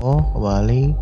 Oh, kebalik.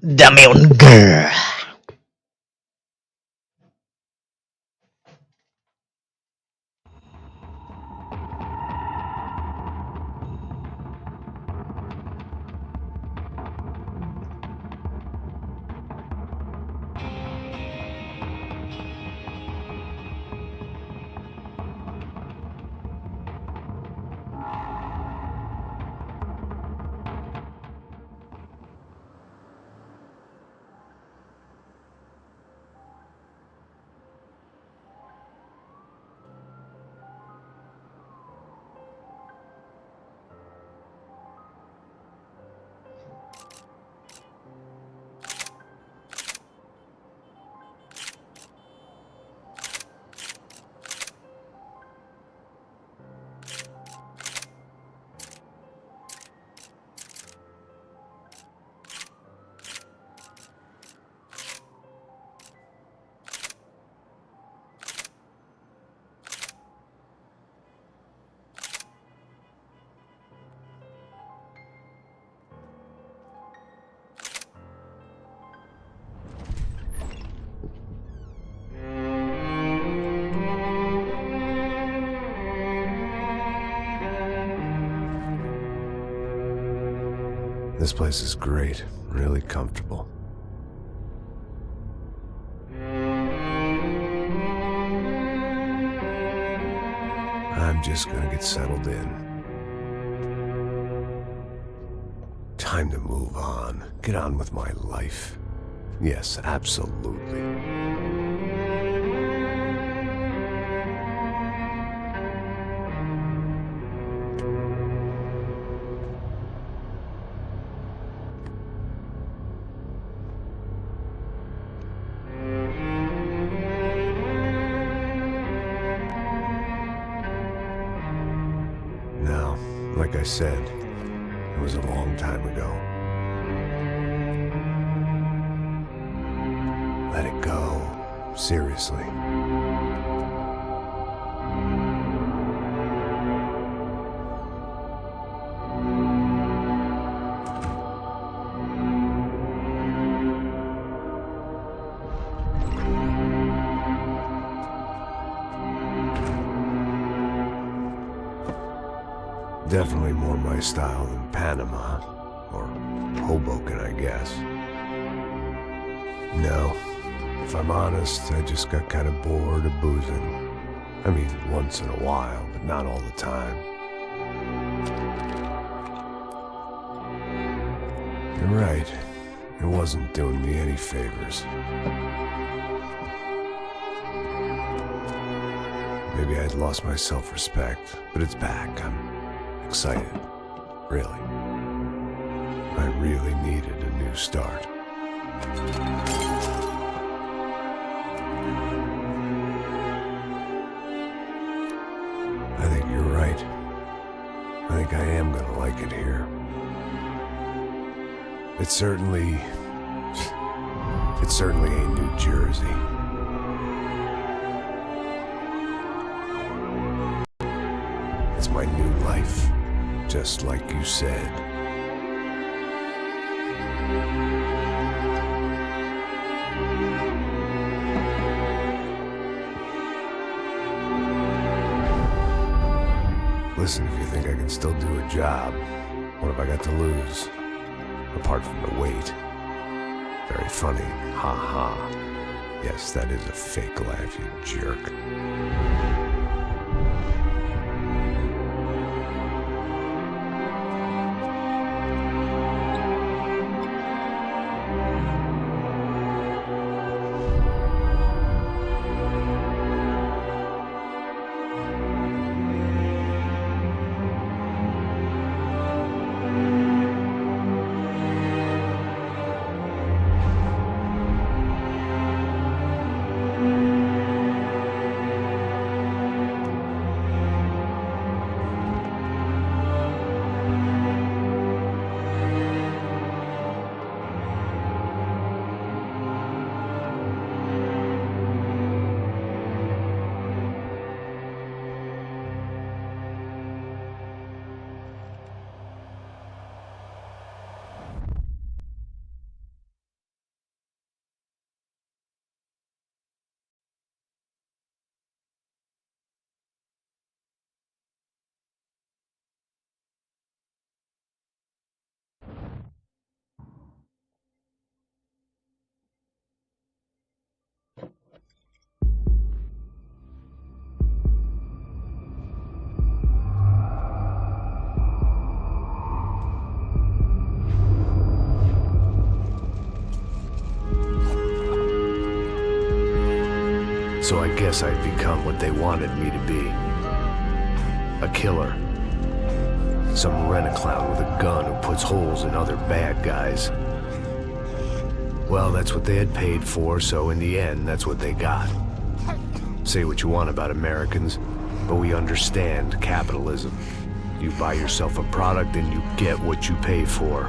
Dameon Girl. This place is great, really comfortable. I'm just gonna get settled in. Time to move on. Get on with my life. Yes, absolutely. Now, like I said, it was a long time ago. Let it go. Seriously. Definitely more my style than Panama, or Hoboken, I guess. No, if I'm honest, I just got kind of bored of boozing. I mean, once in a while, but not all the time. You're right, it wasn't doing me any favors. Maybe I'd lost my self-respect, but it's back. I'm excited, really. I really needed a new start. I think you're right. I think I am gonna like it here. It certainly ain't New Jersey. It's my new life, just like you said. Listen, if you think I can still do a job, what have I got to lose? Apart from the weight. Very funny, ha ha. Yes, that is a fake laugh, you jerk. So I guess I'd become what they wanted me to be. A killer. Some rent-a-clown with a gun who puts holes in other bad guys. Well, that's what they had paid for, so in the end, that's what they got. Say what you want about Americans, but we understand capitalism. You buy yourself a product and you get what you pay for.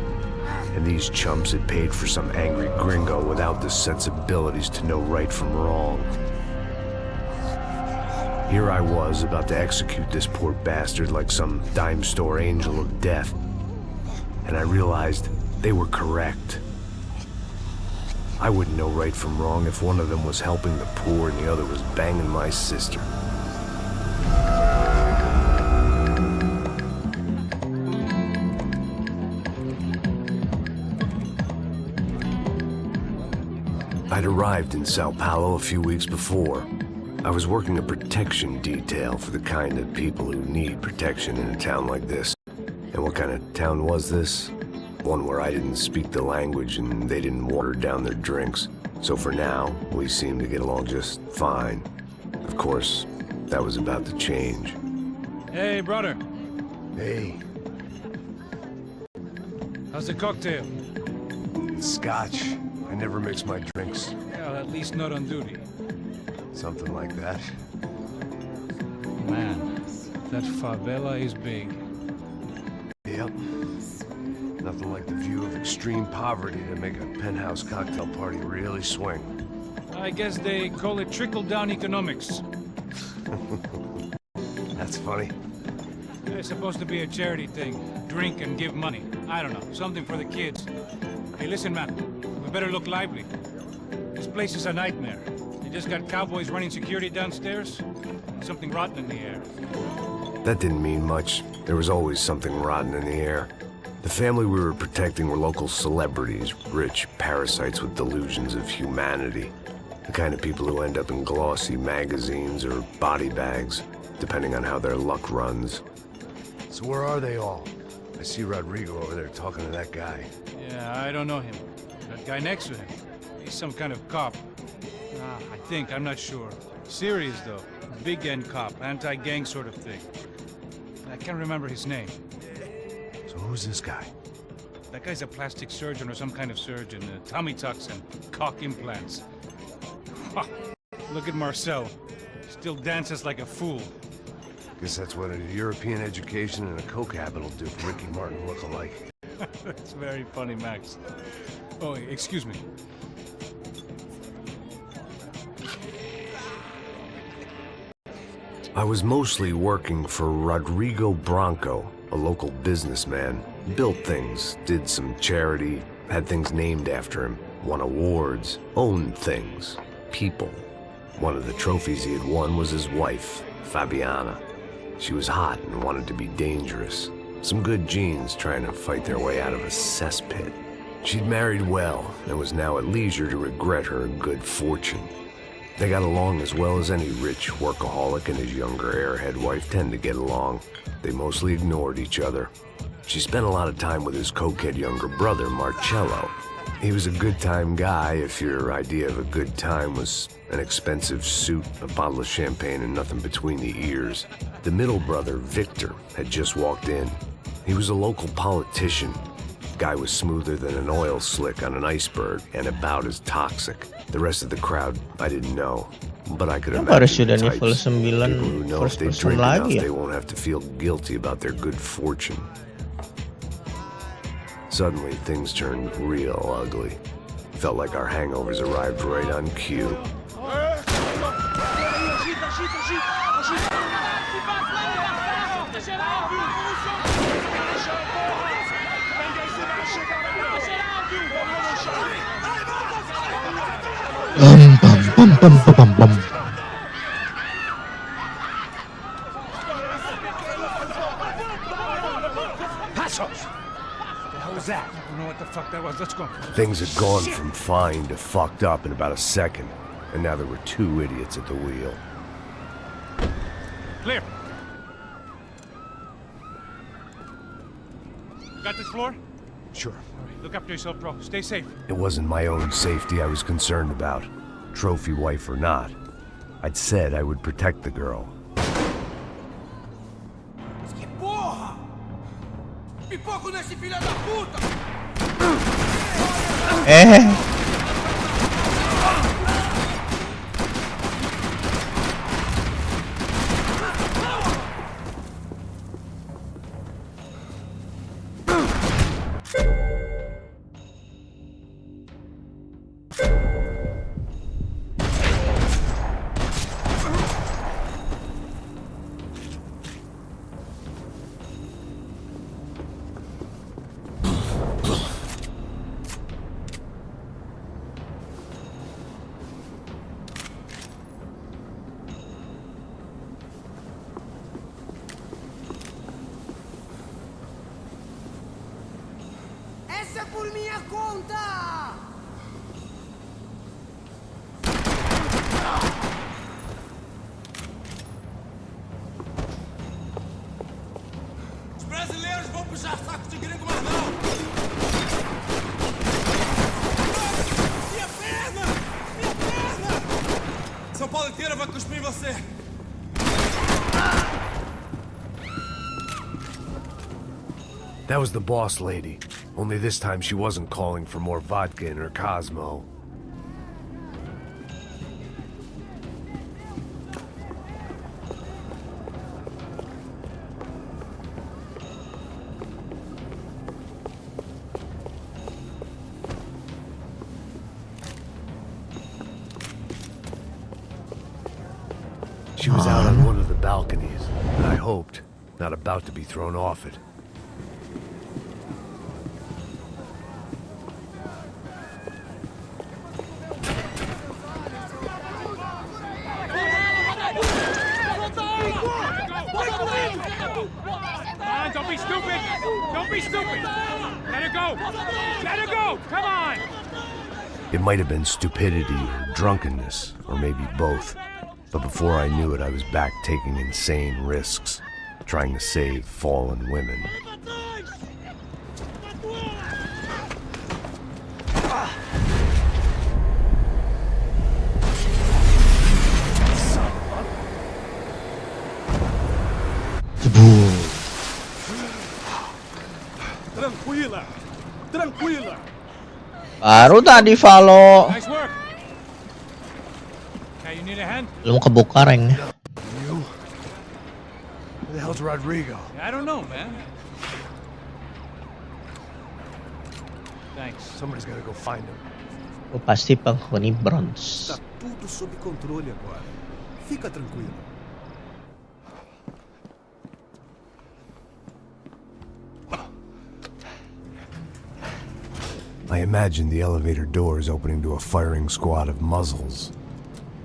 And these chumps had paid for some angry gringo without the sensibilities to know right from wrong. Here I was, about to execute this poor bastard like some dime store angel of death. And I realized they were correct. I wouldn't know right from wrong if one of them was helping the poor and the other was banging my sister. I'd arrived in Sao Paulo a few weeks before. I was working a protection detail for the kind of people who need protection in a town like this. And what kind of town was this? One where I didn't speak the language and they didn't water down their drinks. So for now, we seemed to get along just fine. Of course, that was about to change. Hey, brother. Hey. How's the cocktail? It's scotch. I never mix my drinks. Well, at least not on duty. Something like that. Man, that favela is big. Yep. Nothing like the view of extreme poverty to make a penthouse cocktail party really swing. I guess they call it trickle-down economics. That's funny. It's supposed to be a charity thing. Drink and give money. I don't know, something for the kids. Hey, listen, man. We better look lively. This place is a nightmare. They just got cowboys running security downstairs. Something rotten in the air. That didn't mean much. There was always something rotten in the air. The family we were protecting were local celebrities, rich parasites with delusions of humanity. The kind of people who end up in glossy magazines or body bags, depending on how their luck runs. So where are they all? I see Rodrigo over there talking to that guy. Yeah, I don't know him. That guy next to him. He's some kind of cop. I think, I'm not sure. Serious, though. Big end cop, anti-gang sort of thing. I can't remember his name. So who's this guy? That guy's a plastic surgeon or some kind of surgeon. Tummy tucks and cock implants. Look at Marcel. Still dances like a fool. Guess that's what a European education and a coke habit will do for Ricky Martin look-alike. That's very funny, Max. Oh, excuse me. I was mostly working for Rodrigo Branco, a local businessman. Built things, did some charity, had things named after him, won awards, owned things, people. One of the trophies he had won was his wife, Fabiana. She was hot and wanted to be dangerous. Some good genes trying to fight their way out of a cesspit. She'd married well and was now at leisure to regret her good fortune. They got along as well as any rich workaholic and his younger airhead wife tend to get along. They mostly ignored each other. She spent a lot of time with his cokehead younger brother, Marcello. He was a good-time guy if your idea of a good time was an expensive suit, a bottle of champagne, and nothing between the ears. The middle brother, Victor, had just walked in. He was a local politician. Guy was smoother than an oil slick on an iceberg and about as toxic. The rest of the crowd, I didn't know, but I could imagine the types. People who know if they drink enough, they won't have to feel guilty about their good fortune. Suddenly, things turned real ugly. Felt like our hangovers arrived right on cue. That? I don't know what the fuck that was. Let's go. Things had gone from fine to fucked up in about a second, and now there were two idiots at the wheel. Clear. Got this floor? Sure. All right, look after yourself, bro. Stay safe. It wasn't my own safety I was concerned about, trophy wife or not. I'd said I would protect the girl. That was the boss lady. Only this time she wasn't calling for more vodka in her Cosmo. She was out on one of the balconies, and I hoped, not about to be thrown off it. Don't be stupid! Don't be stupid! Let her go! Let her go! Come on! It might have been stupidity or drunkenness, or maybe both. But before I knew it, I was back taking insane risks, trying to save fallen women. Tranquila, tranquila. Baru tadi follow. Nice work. Okay, you need a hand? Belum kebuka reng. You? Where the hell's Rodrigo? I don't know, man. Thanks. Somebody's gotta go find him. Oh, pasti penghuni bronze. Está tudo sob controle agora. Fica tranquilo. I imagined the elevator doors opening to a firing squad of muzzles.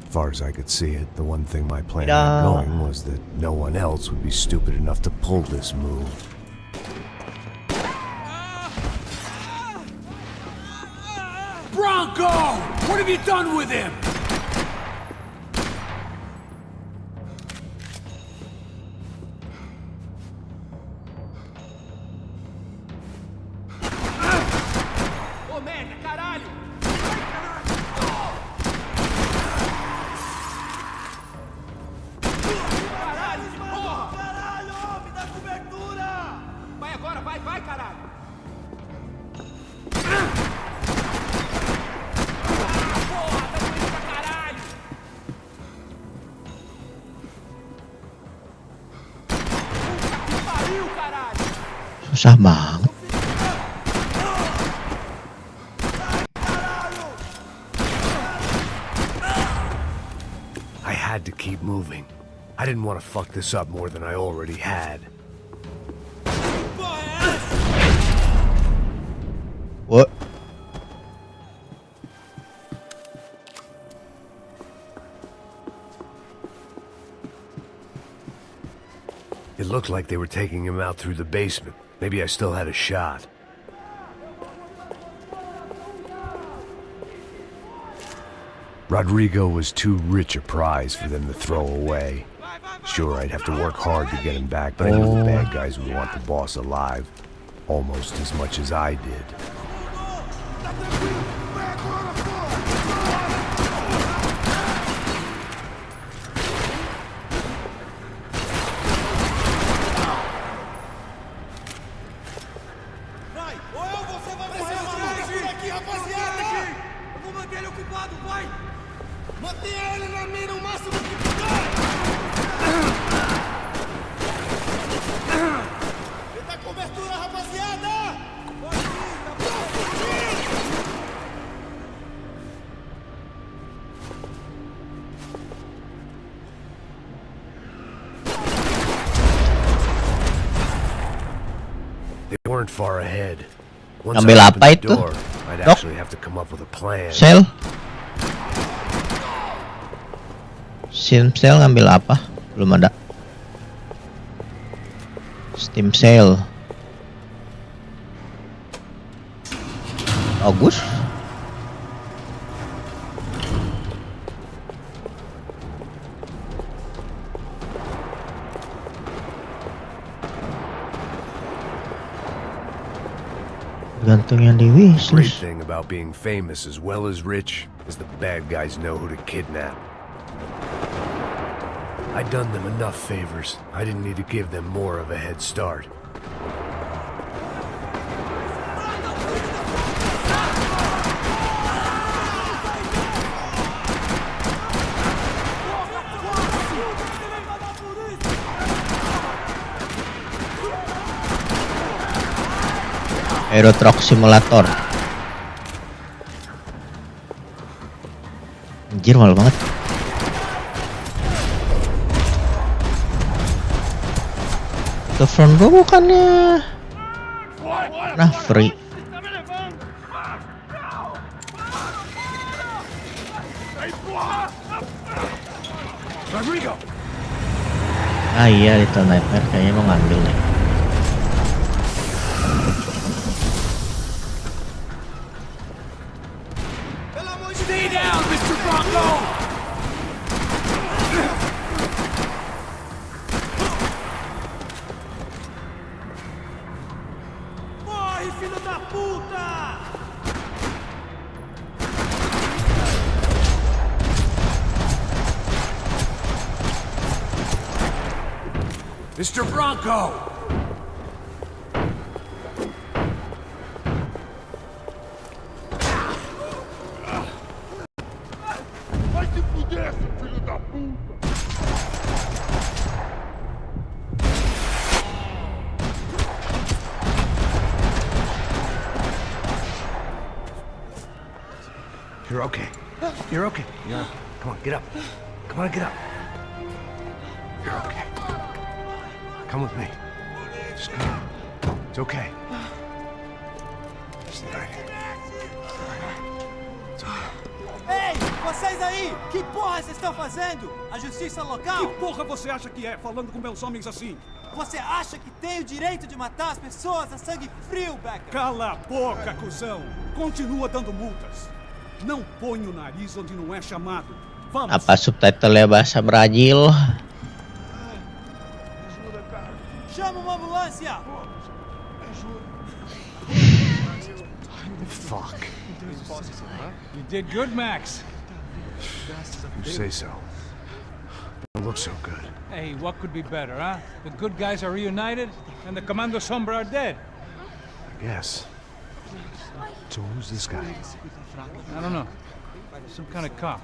As far as I could see it, the one thing my plan had going was that no one else would be stupid enough to pull this move. Bronco! What have you done with him? Ô, merda, caralho! Caralho, de porra! Caralho, me dá cobertura! Vai agora, vai, caralho! Susah banget. I had to keep moving. I didn't want to fuck this up more than I already had. What? It looked like they were taking him out through the basement. Maybe I still had a shot. Rodrigo was too rich a prize for them to throw away. Sure, I'd have to work hard to get him back, but I knew the bad guys would want the boss alive. Almost as much as I did. They weren't far ahead. Once Ambil I apa opened the itu? door, I'd Dok? actually have to come up with a plan. Sel? Steam Cell ngambil apa? Belum ada. Steam Cell. Bagus. Gantung yang di Great wishlist. thing about being famous as well as rich is the bad guys know who to kidnap. I'd done them enough favors. I didn't need to give them more of a head start. Euro Truck Simulator. Anjir, mahal banget. The front row bukannya nah free. Rodrigo! Ah iya, Little Nightmare kayaknya mau ngambil nih. Stay down, Mr. Bronco! Morre, filho da puta! Mr. Bronco! Vai se fuder, seu filho da puta! You're okay. You're okay. Come on, get up. Come on, get up. You're okay. Come with me. Just come on. It's okay. Just all right. Vocês aí, que porra vocês estão fazendo? A justiça local? Que porra você acha que é, falando com meus homens assim? Você acha que tem o direito de matar as pessoas a sangue frio, Becker? Cala a boca, cuzão! Continua dando multas. Não põe o nariz onde não é chamado. Vamos! Apa subtitle bahasa Brazil? Chama uma ambulância! Fuck. You did good, Max. You say so. Don't look so good. Hey, what could be better, huh? The good guys are reunited, and the Commando Sombra are dead. I guess. So who's this guy? I don't know. Some kind of cop.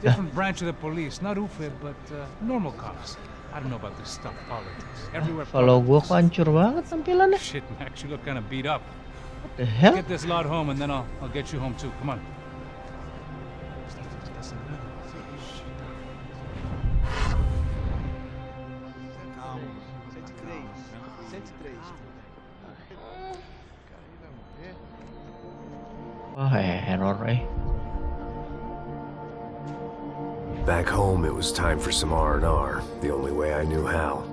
Different branch of the police. Not UFE, but normal cops. I don't know about this stuff, politics. Everywhere. Kalau gua kok hancur banget tampilannya. Shit, Max, you look kind of beat up. What the hell? Get this lot home, and then I'll get you home too. Come on. Wah, error Back home, it was time for some R&R, the only way I knew how.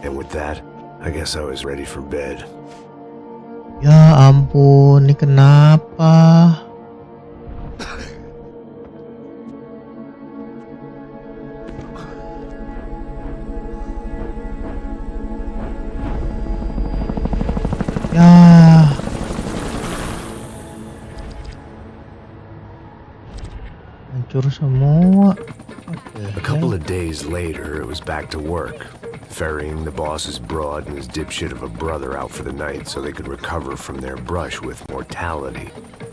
And with that, I guess I was ready for bed. Ya ampun, ini kenapa? Ya. Hancur semua. A couple of days later, it was back to work, ferrying the boss's broad and his dipshit of a brother out for the night so they could recover from their brush with mortality.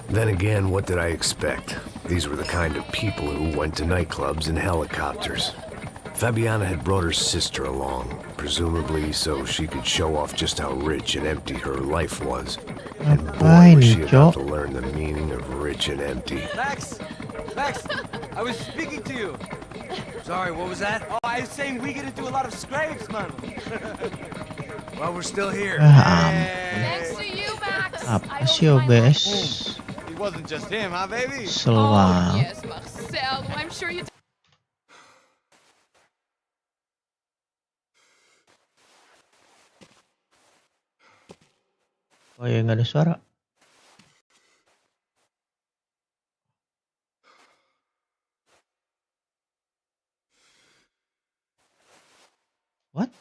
Then again, what did I expect? These were the kind of people who went to nightclubs in helicopters. Fabiana had brought her sister along, presumably so she could show off just how rich and empty her life was. And boy, was she about to learn the meaning of rich and empty. Max! Max! I was speaking to you! Sorry, what was that? Oh, I was saying we get to do a lot of scrapes, man. Well, we're still here. Thanks to you, Max. Apa sih OBS? It wasn't just him, huh, baby? Selama. Yes, Marcel. I'm sure you. Oh ya, nggak ada suara. What?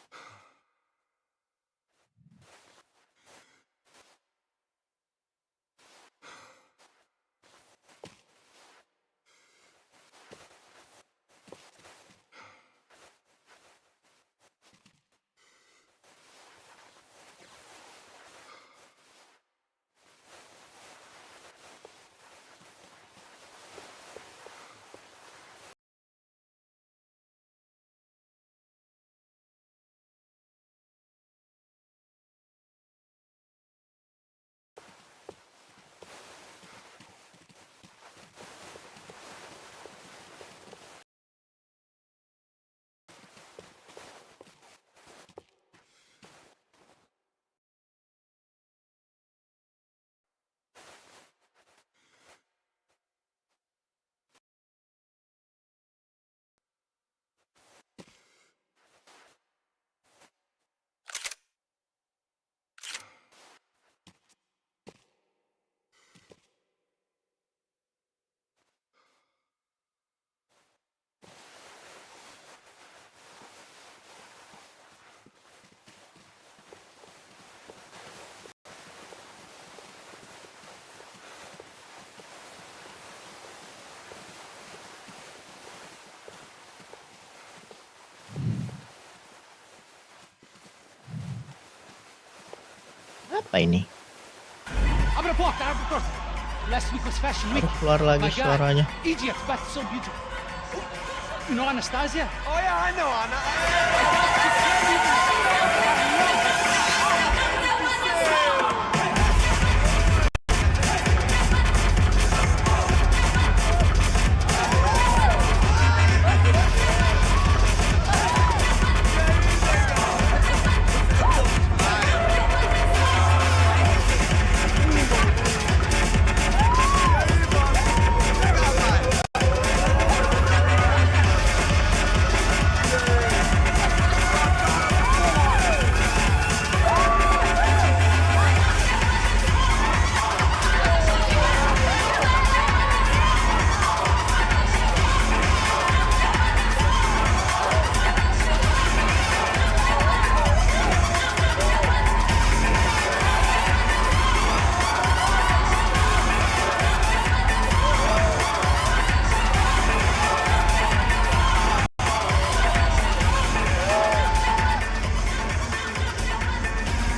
Apa ini? Abre a porta, abre a porta. Last week was Fashion Week. Harus keluar lagi suaranya. Egypt, but so beautiful. You know Anastasia? Oh, yeah, I know Anna.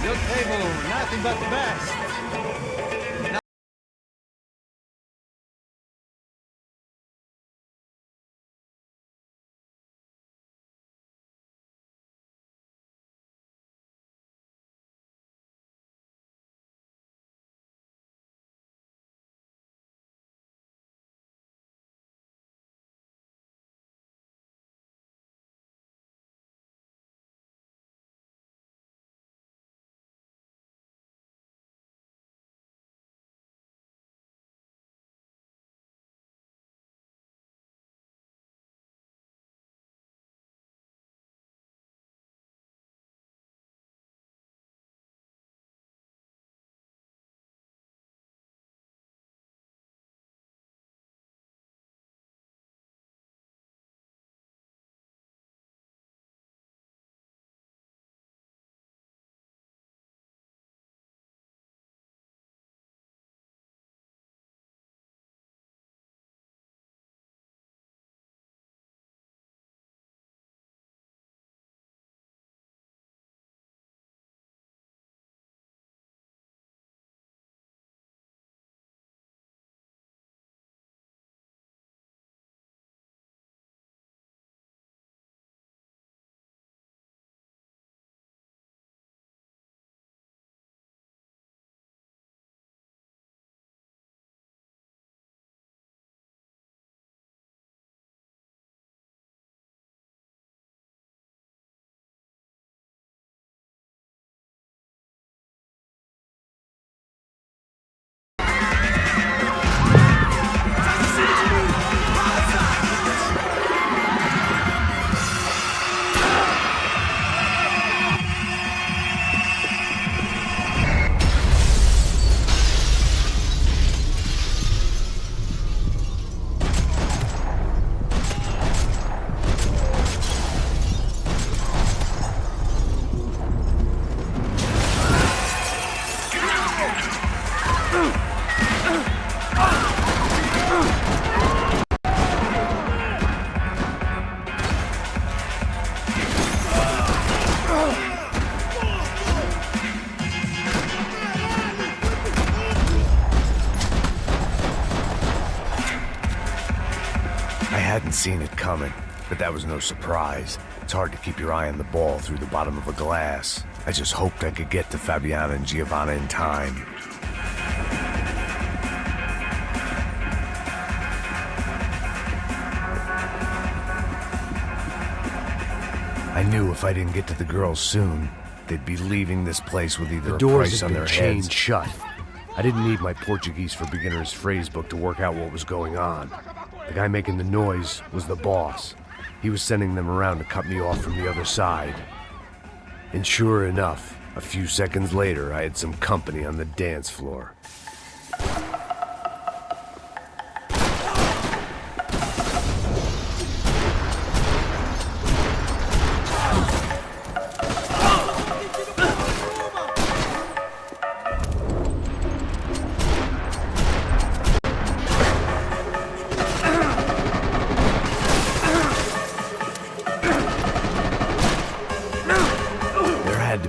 Your table, nothing but the best. I hadn't seen it coming, but that was no surprise. It's hard to keep your eye on the ball through the bottom of a glass. I just hoped I could get to Fabiana and Giovanna in time. I knew if I didn't get to the girls soon, they'd be leaving this place with either The a doors price had on been their chained heads. shut. I didn't need my Portuguese for Beginners phrase book to work out what was going on. The guy making the noise was the boss. He was sending them around to cut me off from the other side. And sure enough, a few seconds later, I had some company on the dance floor.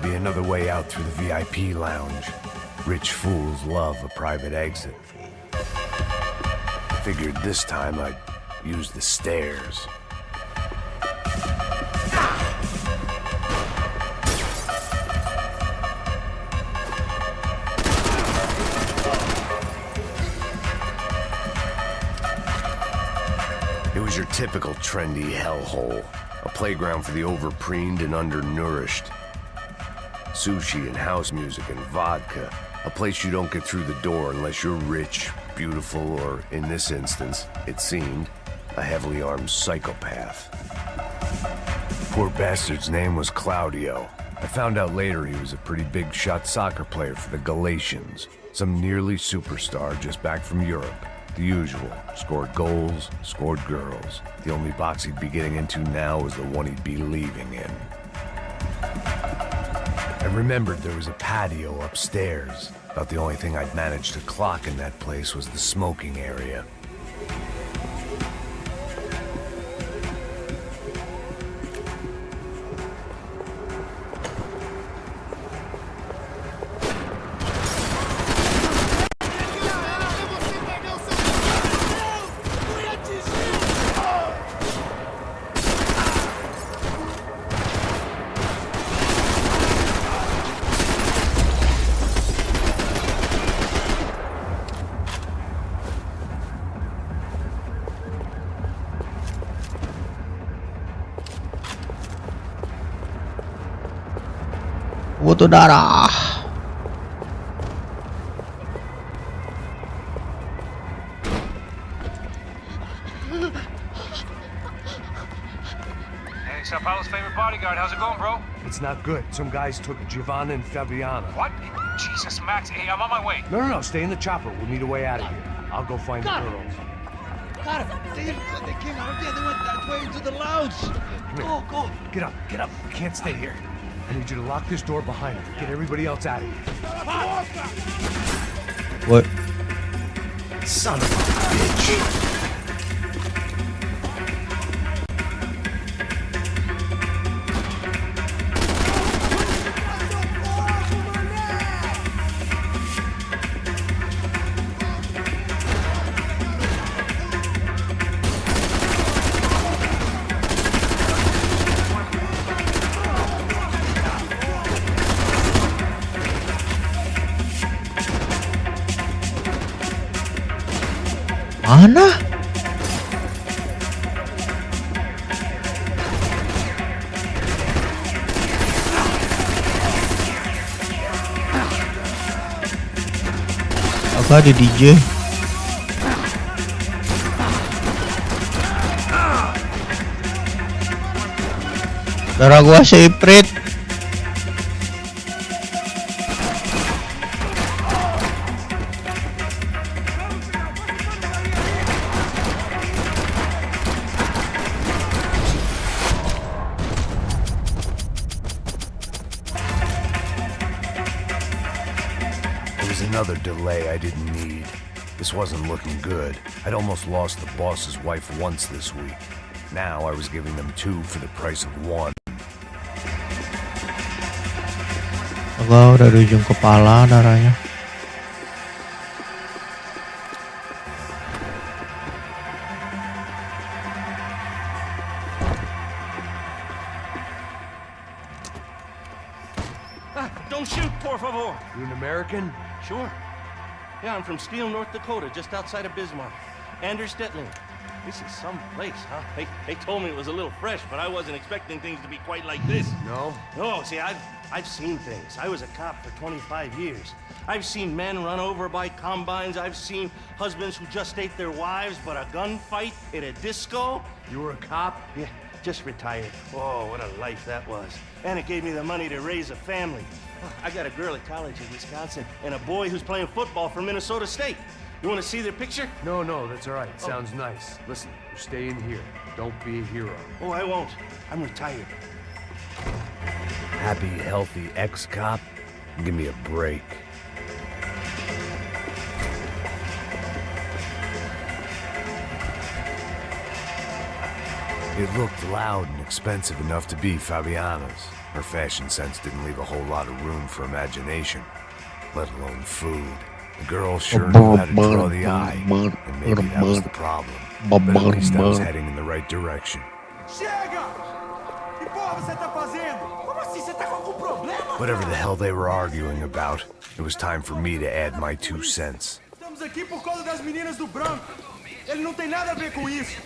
Another way out through the VIP lounge. Rich fools love a private exit. Figured this time I'd use the stairs. your typical trendy hellhole. A playground for the overpreened and undernourished. Sushi and house music and vodka. A place you don't get through the door unless you're rich, beautiful, or, in this instance, it seemed, a heavily armed psychopath. Poor bastard's name was Claudio. I found out later he was a pretty big shot soccer player for the Galatians. Some nearly superstar just back from Europe. The usual. Scored goals, scored girls. The only box he'd be getting into now was the one he'd be leaving in. I remembered there was a patio upstairs. About the only thing I'd managed to clock in that place was the smoking area. Butuh darah. Hey, Sao Paulo's favorite bodyguard. How's it going, bro? It's not good. Some guys took Giovanna and Fabiana. What? Jesus, Max. Hey, I'm on my way. No, stay in the chopper. We'll need a way out of here. I'll go find the girls. Got him. They came out of there. They went that way into the lounge. Go. Get up. We can't stay here. I need you to lock this door behind us. Get everybody else out of here. What? Son of a bitch. Mana? Apa ada DJ? Darah gua sepret. Another delay I didn't need. This wasn't looking good. I'd almost lost the boss's wife once this week. Now I was giving them two for the price of one. Agak udah di ujung kepala darahnya. Don't shoot, por favor. You an American? Sure. Yeah, I'm from Steele, North Dakota, just outside of Bismarck. Anders Stetling. This is some place, huh? They told me it was a little fresh, but I wasn't expecting things to be quite like this. No? No, see, I've seen things. I was a cop for 25 years. I've seen men run over by combines. I've seen husbands who just ate their wives, but a gunfight at a disco. You were a cop? Yeah, just retired. Oh, what a life that was. And it gave me the money to raise a family. I got a girl at college in Wisconsin and a boy who's playing football for Minnesota State. You want to see their picture? No, that's all right. Sounds nice. Listen, you're staying here. Don't be a hero. Oh, I won't. I'm retired. Happy, healthy ex-cop? Give me a break. It looked loud and expensive enough to be Fabiana's. Her fashion sense didn't leave a whole lot of room for imagination, let alone food. The girl sure knew how to draw the eye, and maybe that was the problem. But at least I was heading in the right direction. Chega! Que porra você tá fazendo? Como assim? Você tá com algum problema? Whatever the hell they were arguing about, it was time for me to add my 2 cents. Estamos aqui por causa das meninas do branco. Ele não tem nada a ver com isso.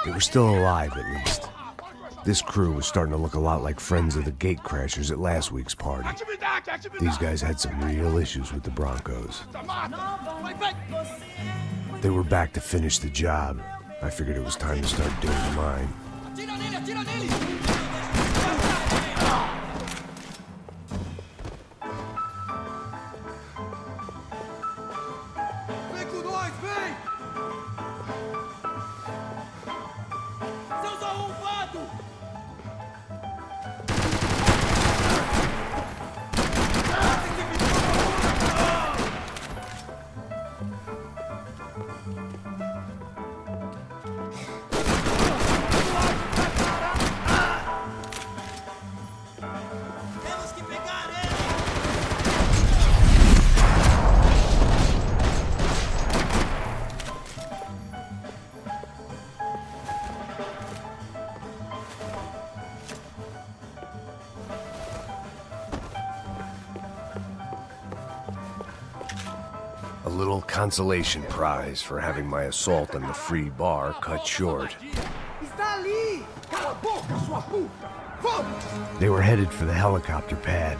They were still alive, at least. This crew was starting to look a lot like friends of the gatecrashers at last week's party. These guys had some real issues with the Broncos. They were back to finish the job. I figured it was time to start doing mine. A little consolation prize for having my assault on the free bar cut short. They were headed for the helicopter pad.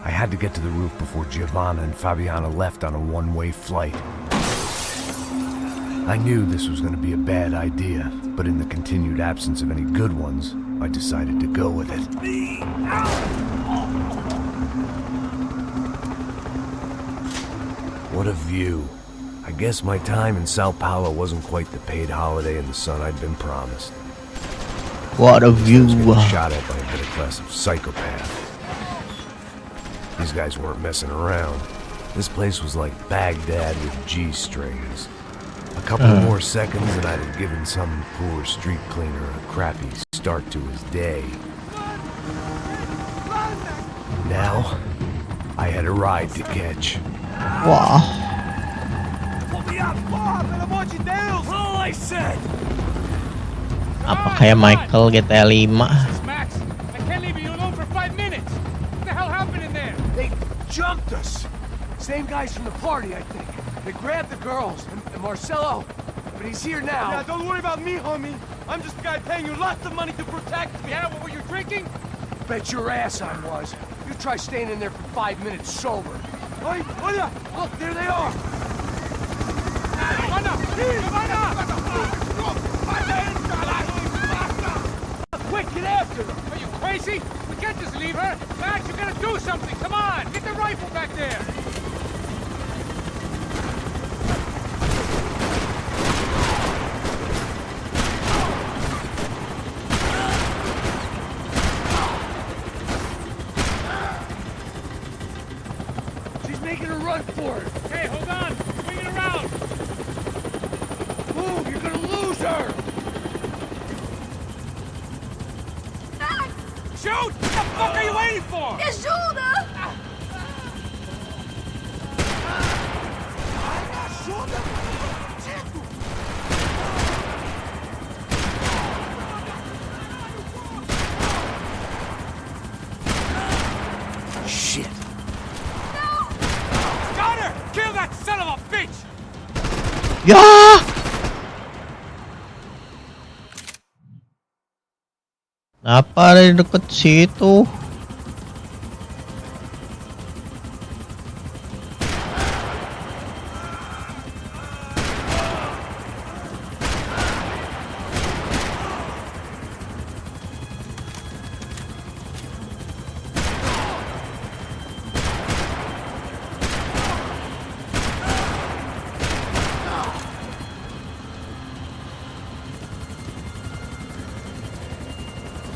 I had to get to the roof before Giovanna and Fabiana left on a one-way flight. I knew this was going to be a bad idea, but in the continued absence of any good ones, I decided to go with it. What a view. I guess my time in Sao Paulo wasn't quite the paid holiday in the sun I'd been promised. What a view. I was getting shot at by a better class of psychopaths. These guys weren't messing around. This place was like Baghdad with G-strings. A couple more seconds and I'd have given some poor street cleaner a crappy start to his day. Now, I had a ride to catch. Wah. Apa kayak Michael GTA 5? Max, I can't leave you alone for 5 minutes. What the hell happened in there? They jumped us. Same guys from the party, I think. They grabbed the girls and Marcelo, but he's here now. Yeah, don't worry about me, homie. I'm just the guy paying you lots of money to protect me. Yeah, what were you drinking? Bet your ass I was. You try staying in there for 5 minutes sober. Hey, hola! Look, there they are. Quick, get after them! Are you crazy? We can't just leave her! Max, you gotta do something! Come on! Get the rifle back there! She's making a run for it. Hey, hold on! Swing it around! Move, you're gonna lose her. Shoot! What the fuck are you waiting for? Me ajuda! Shit. Got her! Kill that son of a bitch! Ya. Kenapa ada di deket situ?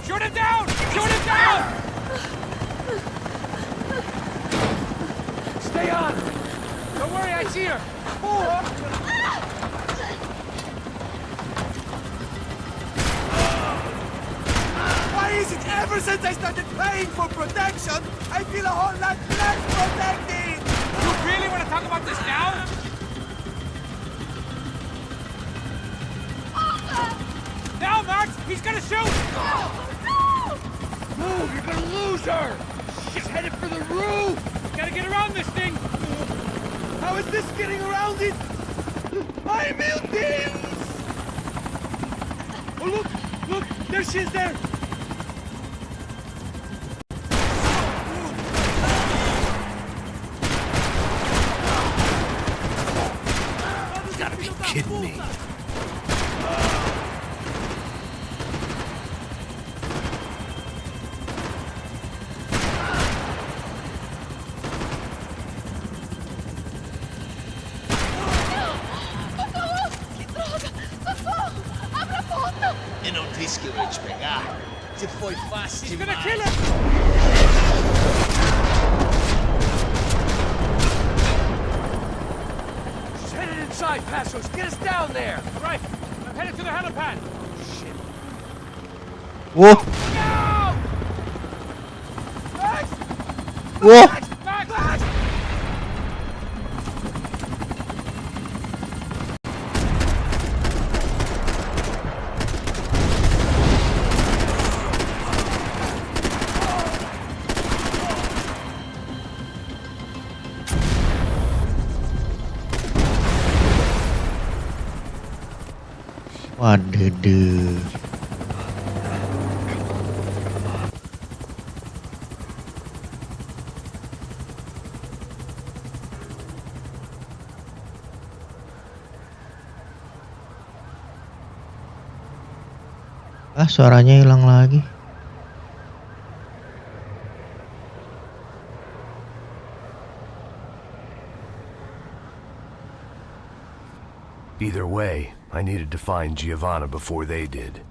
Shoot him down! Shoot him down! Stay on. Don't worry, I see her. Ever since I started paying for protection, I feel a whole lot less protected! You really want to talk about this now? Now, Max! He's gonna shoot! Move, you're gonna lose her! She's headed for the roof! Gotta get around this thing! How is this getting around it? I buildings! Oh, look! Look! There she is there! You gotta be kidding me. Eu não disse que eu ia te pegar. Você foi fácil He's demais. gonna kill him! She's headed inside, Passos! Get us down there! All right, I'm headed to the helipad. Whoa! No! Max! Whoa! Max! Max! Waduh. Ah, suaranya hilang lagi. Either way, I needed to find Giovanna before they did.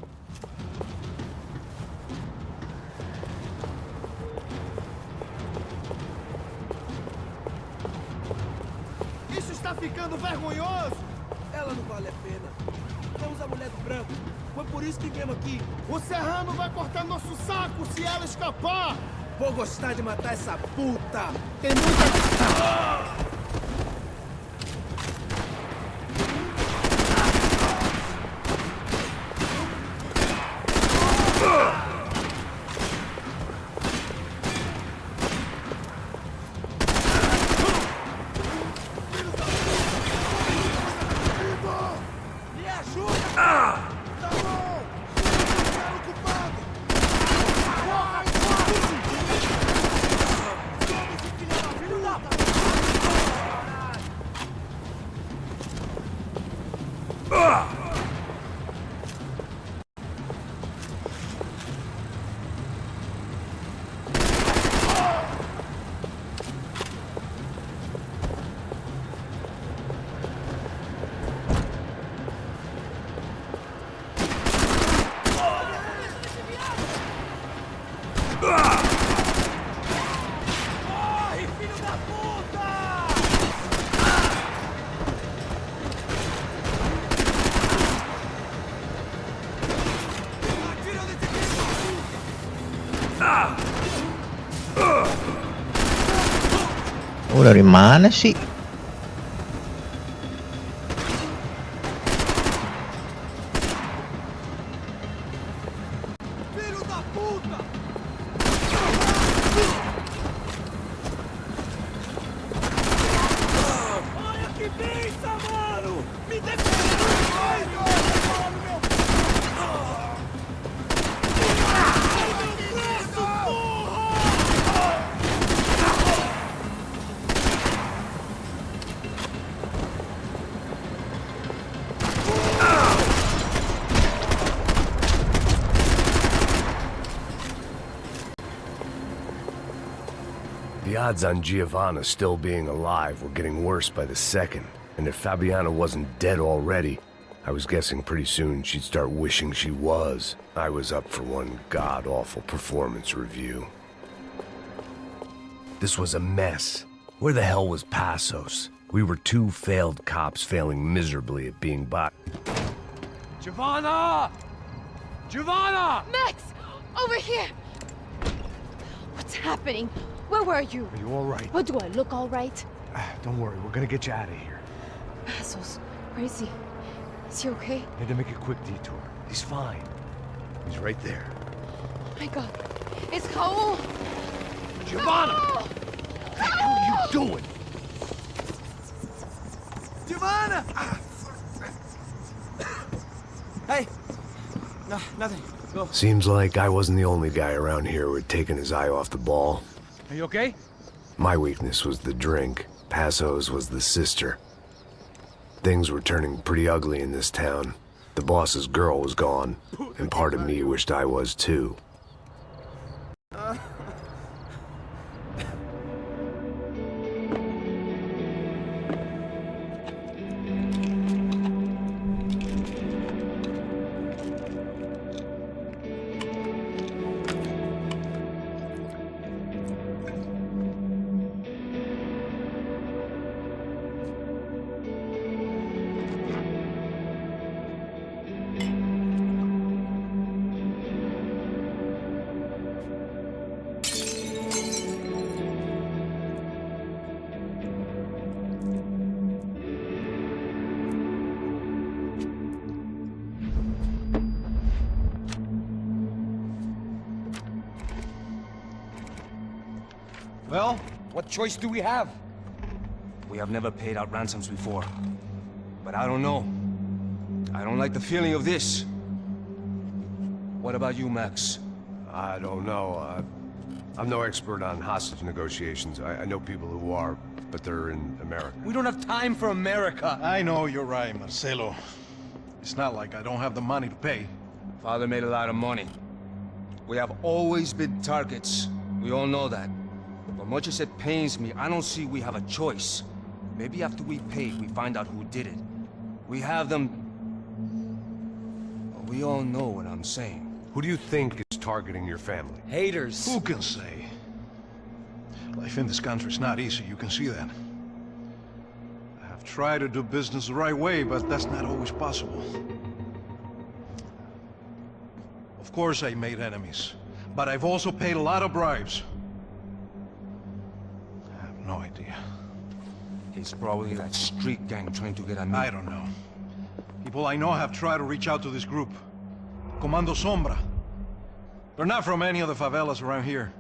Isso está ficando vergonhoso! Ela não vale a pena. Temos a mulher do branco. Foi por isso que viemos aqui. O Serrano vai cortar nosso saco se ela escapar! Vou gostar de matar essa puta! Tem muita... Me ajuda! Tá bom! Cara ocupado! Corra, corre! Some esse filho da puta! Corre, filho da puta! Atira nesse Oh, dari mana sih? filho da puta! Olha que benção, mano! Me defenda! Ai, meu braço, porra! The odds on Giovanna still being alive were getting worse by the second, and if Fabiana wasn't dead already, I was guessing pretty soon she'd start wishing she was. I was up for one god-awful performance review. This was a mess. Where the hell was Passos? We were two failed cops failing miserably at being Giovanna! Giovanna! Max! Over here! What's happening? Where were you? Are you all right? What, do I look all right? Don't worry, we're gonna get you out of here. Assholes. Where is he? Is he okay? Had to make a quick detour. He's fine. He's right there. My God. It's Raul! Giovanna! Raul! What the hell are you doing? Giovanna! Hey! No, nothing. Go. Seems like I wasn't the only guy around here who had taken his eye off the ball. Are you okay? My weakness was the drink. Passo's was the sister. Things were turning pretty ugly in this town. The boss's girl was gone, and part of me wished I was too. Well, what choice do we have? We have never paid out ransoms before. But I don't know. I don't like the feeling of this. What about you, Max? I don't know. I'm no expert on hostage negotiations. I know people who are, but they're in America. We don't have time for America. I know you're right, Marcelo. It's not like I don't have the money to pay. Father made a lot of money. We have always been targets. We all know that. But much as it pains me, I don't see we have a choice. Maybe after we pay, we find out who did it. We have them... Well, we all know what I'm saying. Who do you think is targeting your family? Haters. Who can say? Life in this country is not easy, you can see that. I have tried to do business the right way, but that's not always possible. Of course I made enemies, but I've also paid a lot of bribes. I have no idea. It's probably that street gang trying to get at me. I don't know. People I know have tried to reach out to this group. Comando Sombra. They're not from any of the favelas around here.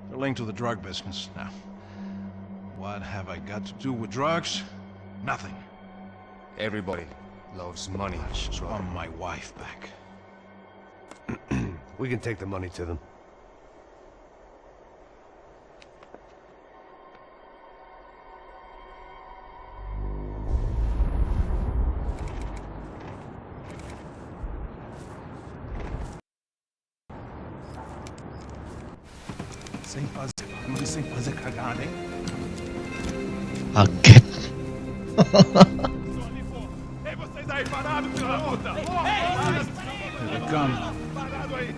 They're linked to the drug business. Now, what have I got to do with drugs? Nothing. Everybody loves money. I just want my wife back. We can take the money to them. Sem fazer cagada, hein? Kaget. Ei, vocês aí parados, filho da puta! Here they come. Parado aí!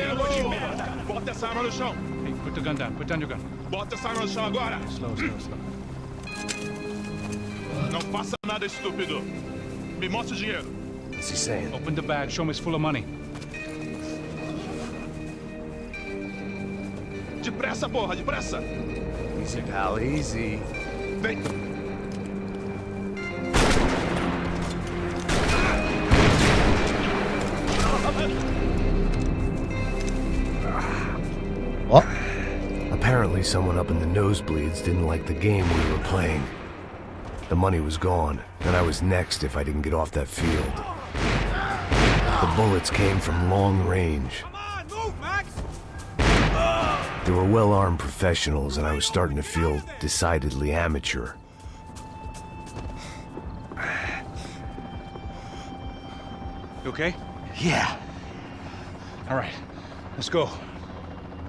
Merda! Bota essa arma no chão! Hey, put the gun down. Put down your gun. Bota essa arma no chão agora! Slow, slow, slow. Não faça nada estúpido! Me mostre o dinheiro! What's he saying? Open the bag. Show me it's full of money. Depressa, porra! Depressa! Easy, pal, easy. Vem! What? Apparently someone up in the nosebleeds didn't like the game we were playing. The money was gone, and I was next if I didn't get off that field. The bullets came from long range. Come on, move, Max! They were well-armed professionals, and I was starting to feel decidedly amateur. You okay? Yeah. All right. Let's go.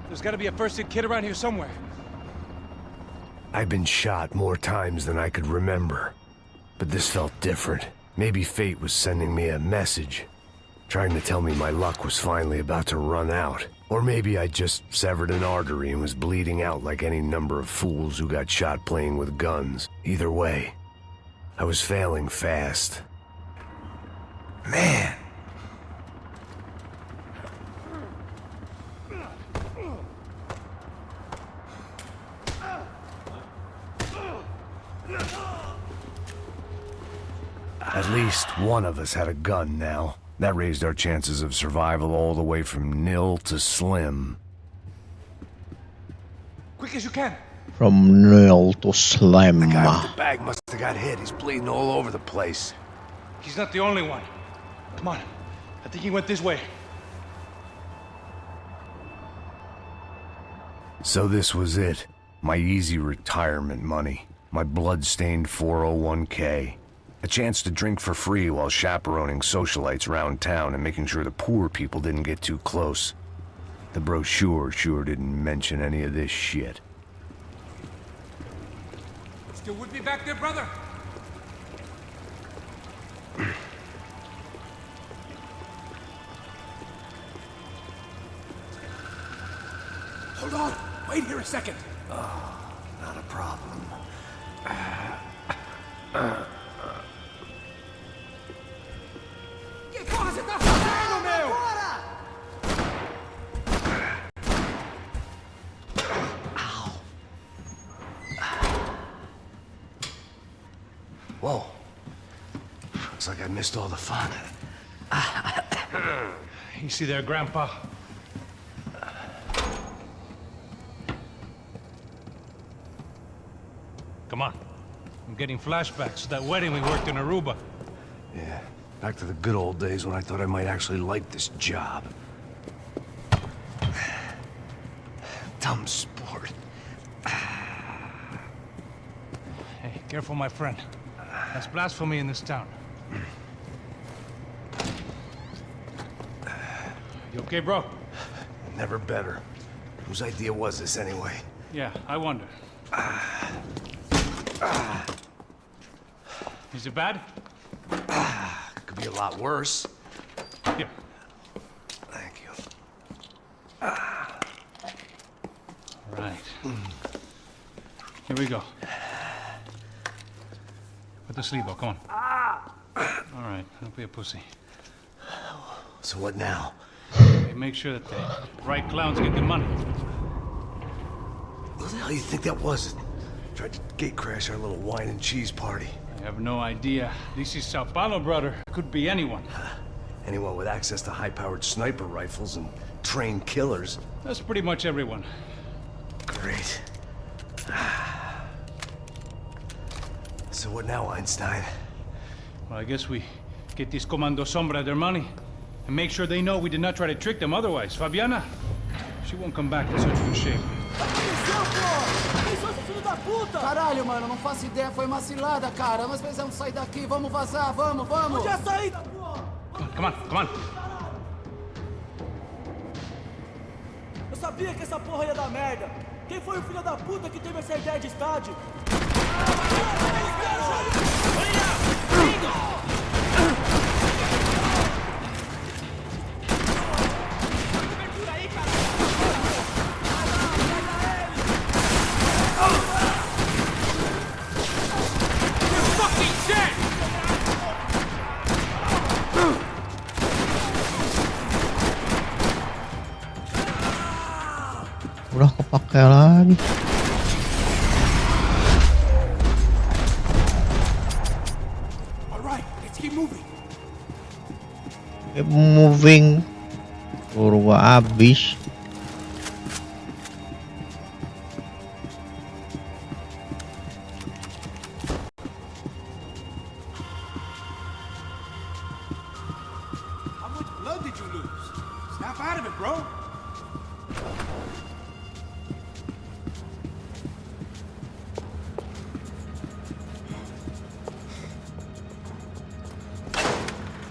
There's got to be a first-aid kit around here somewhere. I'd been shot more times than I could remember. But this felt different. Maybe fate was sending me a message, trying to tell me my luck was finally about to run out. Or maybe I just severed an artery and was bleeding out like any number of fools who got shot playing with guns. Either way, I was failing fast. Man! At least one of us had a gun now. That raised our chances of survival all the way from nil to slim. Quick as you can. From nil to slim. The guy with the bag must have got hit. He's bleeding all over the place. He's not the only one. Come on. I think he went this way. So this was it. My easy retirement money. My blood-stained 401k. A chance to drink for free while chaperoning socialites around town and making sure the poor people didn't get too close. The brochure sure didn't mention any of this shit. Still with me back there, brother? Hold on! Wait here a second! Oh, not a problem. Que porra você tá fazendo, meu? Whoa. Looks like I missed all the fun. Easy there, Grandpa. Come on. I'm getting flashbacks to that wedding we worked in Aruba. Yeah, back to the good old days when I thought I might actually like this job. Dumb sport. Hey, careful, my friend. That's blasphemy in this town. You okay, bro? Never better. Whose idea was this anyway? Yeah, I wonder. Is it bad? Could be a lot worse. Here. Thank you. Right. Here we go. Put the sleeve on, come on. All right, don't be a pussy. So what now? Hey, make sure that the right clowns get the money. What the hell do you think that was? Tried to gate crash our little wine and cheese party. I have no idea. This is Sao Paulo, brother. Could be anyone. Anyone with access to high-powered sniper rifles and trained killers. That's pretty much everyone. Great. So what now, Einstein? Well, I guess we get these Comando Sombra their money and make sure they know we did not try to trick them otherwise. Fabiana, she won't come back in such good shape. Caralho, mano, não faço ideia, foi uma cilada, cara. Nós precisamos sair daqui, vamos vazar, vamos, vamos! Onde é a saída, porra? Come on, come on. Eu sabia que essa porra ia dar merda. Quem foi o filho da puta que teve essa ideia de estádio? Udah kepake lagi. Keep moving. Kurwa habis. How much blood did you lose? Snap out of it, bro.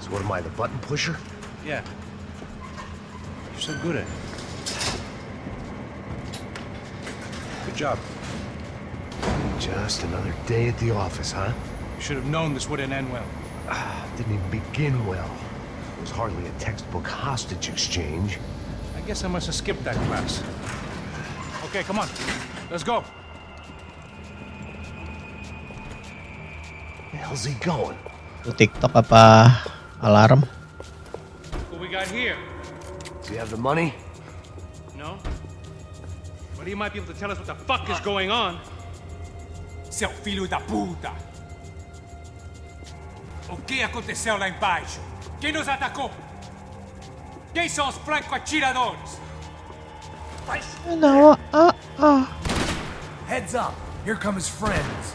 So what am I, the button pusher? Yeah. You're so good at it. Good job. Just another day at the office, huh? You should have known this wouldn't end well. Didn't even begin well. It was hardly a textbook hostage exchange. I guess I must have skipped that class. Okay, come on. Let's go. Where the hell's he going? Tu TikTok apa alarm? What we got here? Does he have the money? No? But he might be able to tell us what the fuck is going on. Seu filho da puta! O que aconteceu lá embaixo? Quem nos atacou? Quem são os franco-atiradores? No, Heads up. Here come his friends.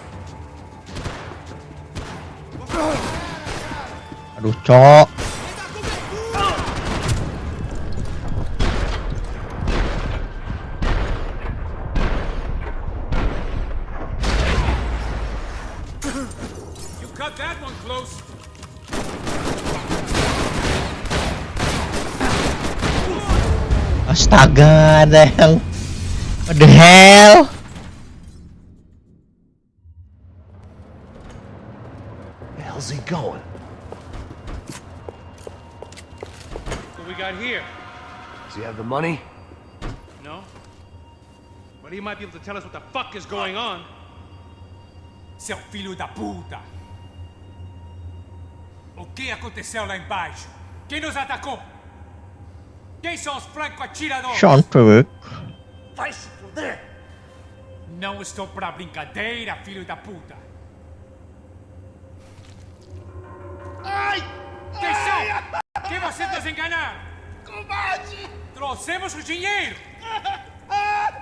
Aduh, cok. You cut that one close. Astaga, ada yang... What the hell? Where the hell's he going? What we got here? Does he have the money? No? But he might be able to tell us what the fuck is going on. Seu filho da puta! O que aconteceu lá embaixo? Quem nos atacou? Quem são os franco-atiradores? Sean Turk. Vai se fuder! Não estou pra brincadeira, filho da puta! Ai! Quem são? Quem você desenganar? Covarde! Trouxemos o dinheiro! Ai!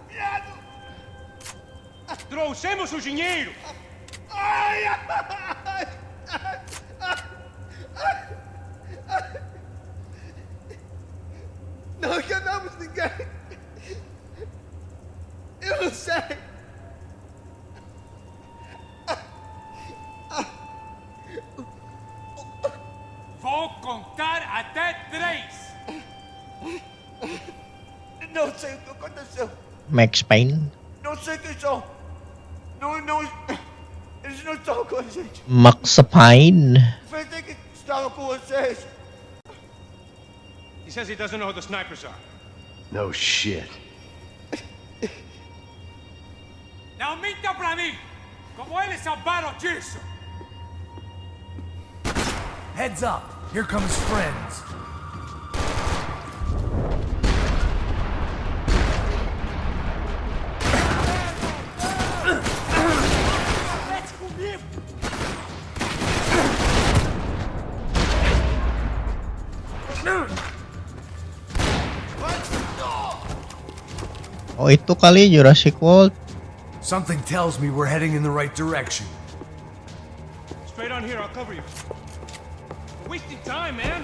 Viado! Trouxemos o dinheiro! Ai! Não enganamos ninguém! Eu não sei! Vou contar até 3! Não sei o que aconteceu! Max Payne. Não sei quem são! Não... Eles não estão com a gente! Max Payne. Pensei que estavam com vocês! He says he doesn't know who the snipers are. No shit. Não mintam pra mim! Como eles salvaram disso! Heads up. Here come his friends. Oh, itu kali Jurassic World. Something tells me we're heading in the right direction. Straight on here, I'll cover you. We're wasting time, man!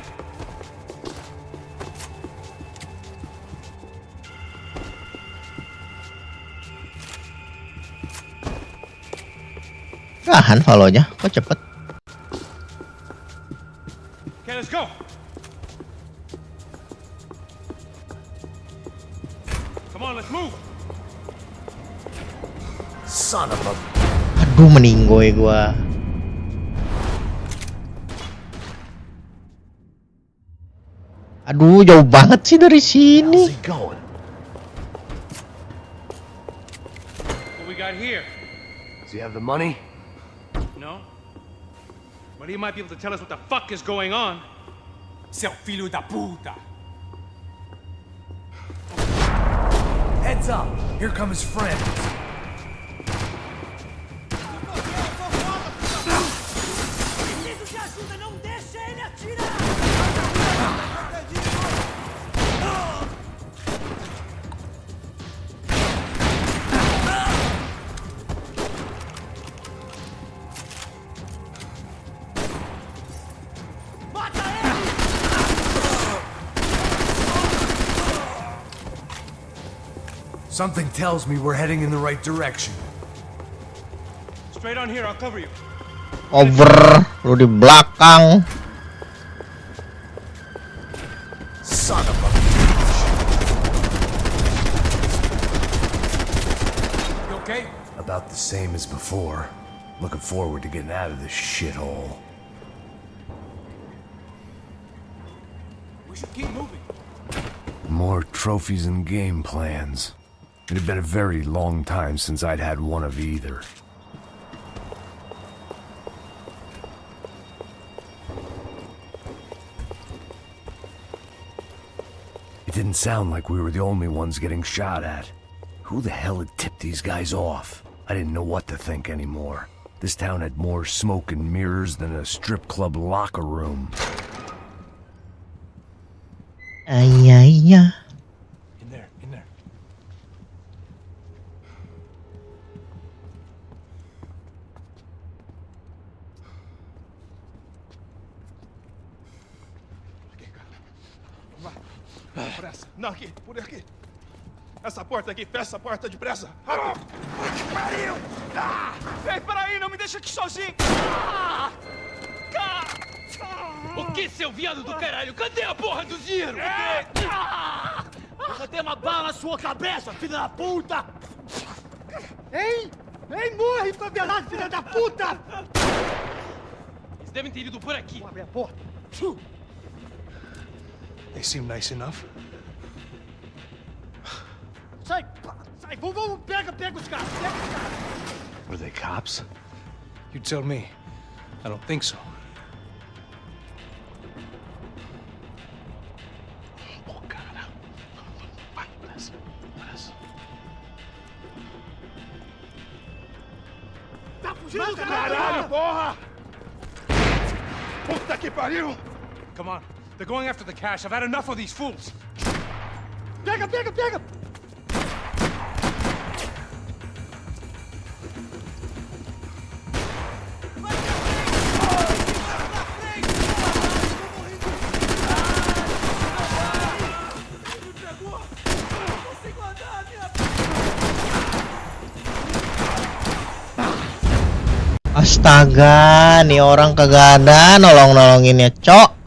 Tahan follow-nya, kok cepet. Okay, let's go! Come on, let's move! Son of a... Aduh, meninggoy gua. Aduh, jauh banget sih dari sini. How's he going? What we got here? Does he have the money? No? But he might be able to tell us what the fuck is going on. Seu filho da puta! Heads up. Here come his friends. Preciso de ajuda! Não deixa ele atirar! Something tells me we're heading in the right direction. Straight on here, I'll cover you. Over, lu di belakang. Son of a... You okay? About the same as before. Looking forward to getting out of this shithole. We should keep moving. More trophies and game plans. It had been a very long time since I'd had one of either. It didn't sound like we were the only ones getting shot at. Who the hell had tipped these guys off? I didn't know what to think anymore. This town had more smoke and mirrors than a strip club locker room. Iya. In there, in there. Pressa. Não, aqui, por aqui. Essa porta aqui, fecha essa porta depressa. Ah! Que pariu! Ah! Ei, peraí, não me deixa aqui sozinho! Ah! O que, seu viado do caralho? Cadê a porra do dinheiro? Ah! Eu vou ter uma bala na sua cabeça, filha da puta! Ei! Ei, morre, favelado, filha da puta! Eles devem ter ido por aqui. Abre a porta. They seem nice enough. Sai! Sai! Vamos, pega os caras! Pega os caras! Were they cops? You tell me. I don't think so. Oh, cara. Vai, pressa. Tá fugindo, caralho, porra! Puta que pariu! Come on. They're going after the cash. I've had enough of these fools. Pega! Astaga, nih orang kagak ada nolonginnya, Cok.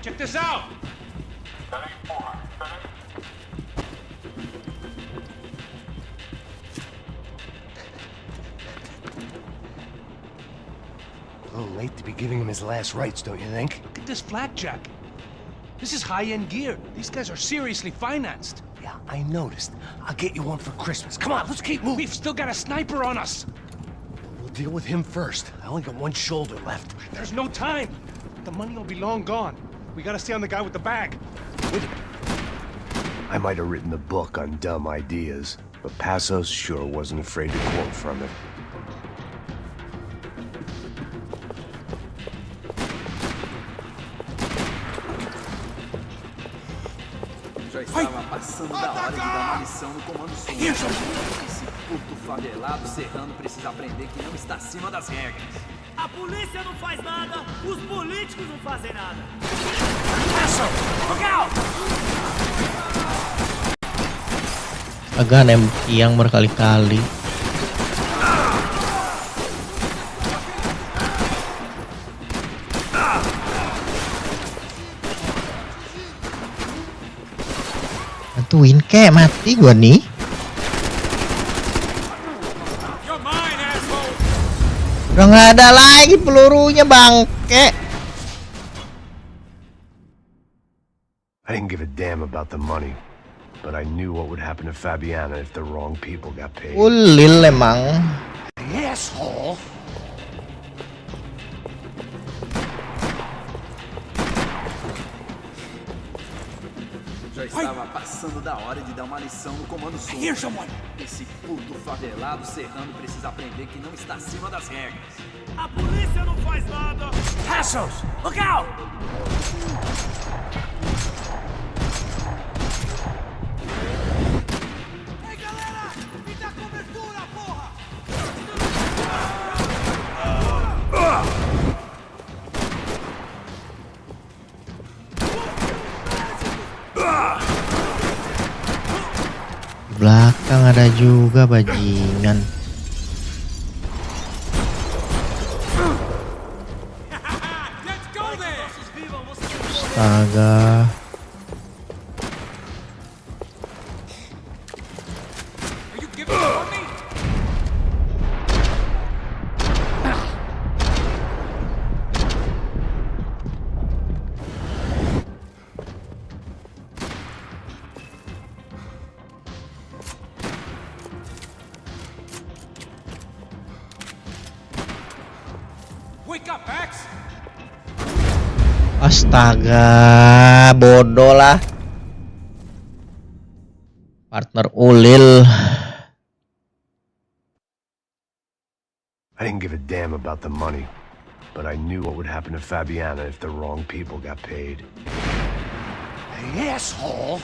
Check this out! A little late to be giving him his last rites, don't you think? Look at this flak jacket. This is high-end gear. These guys are seriously financed. Yeah, I noticed. I'll get you one for Christmas. Come on, let's keep moving. We've still got a sniper on us. We'll deal with him first. I only got one shoulder left. There's no time. The money will be long gone. We gotta stay on the guy with the bag. I might have written the book on dumb ideas, but Passos sure wasn't afraid to quote from it. Já estava passando da hora de dar uma lição no comando sul. Esse puto favelado serrano precisa aprender que não está acima das regras. A polícia não faz nada, os políticos não fazem nada. Agak nembak tiang berkali-kali. Bantuin kek, mati gua nih. Udah nggak ada lagi pelurunya, bangke. I didn't give a damn about the money, but I knew what would happen to Fabiana if the wrong people got paid. Ulil emang. Asshole! Já estava passando da hora de dar uma lição no comando sul. Esse puto favelado serrano precisa aprender que não está acima das regras. A polícia não faz nada. Passos! Look out! Ei, galera! Me dá cobertura, porra! Di belakang ada juga bajingan. Let's go there! Astaga. Astaga, bodoh lah. Partner ulil. I didn't give a damn about the money, but I knew what would happen to Fabiana if the wrong people got paid. Hey, asshole!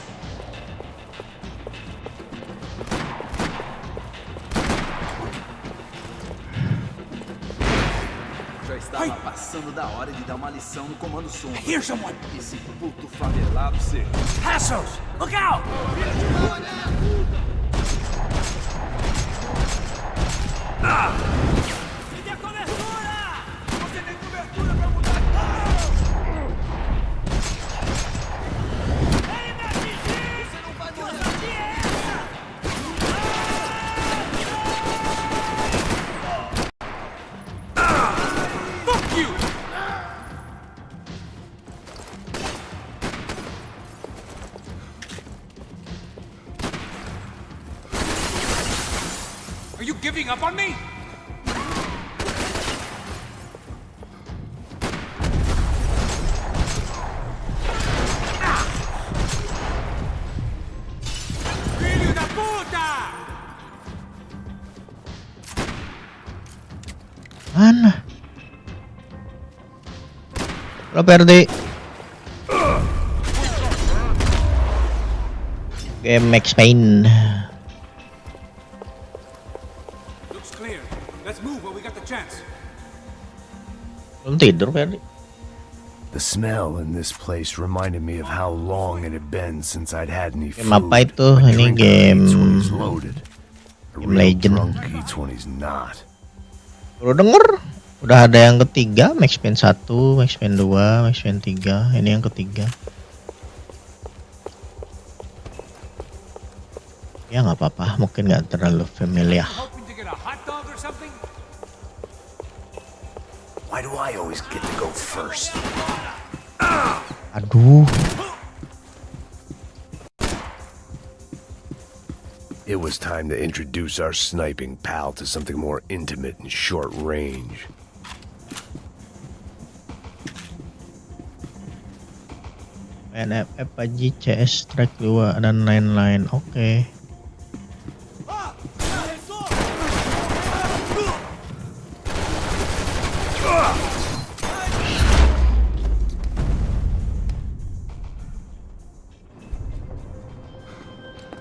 Já estava passando da hora de dar uma lição no comando sombra. Here's someone! Esse puto favelado ser. Hassles! Look out! Me dê cobertura! Você tem cobertura pra mudar! Ele me atingiu! Você não vai morrer! Que ousadia é essa? Fuck you! Are you giving up on me? Filho da puta! Mana? Lo Perdi. Game Max Payne. Looks clear. Let's move while we got the chance. Belum tidur Perdi. The smell in this place reminded me of how long it had been since I'd had any food. Game apa itu? A Ini drinker game eats when he's loaded. A game real Legend. drunk eats when he's not. Baru denger udah ada yang ketiga, Max Payne 1, Max Payne 2, Max Payne 3. Ini yang ketiga. Ya nggak apa-apa, mungkin nggak terlalu familiar. Hoping to get a hot dog or something? Why do I always get to go first? Aduh. It was time to introduce our sniping pal to something more intimate and short range. NFF, PUBG, CS, Strike 2, dan lain-lain. Oke.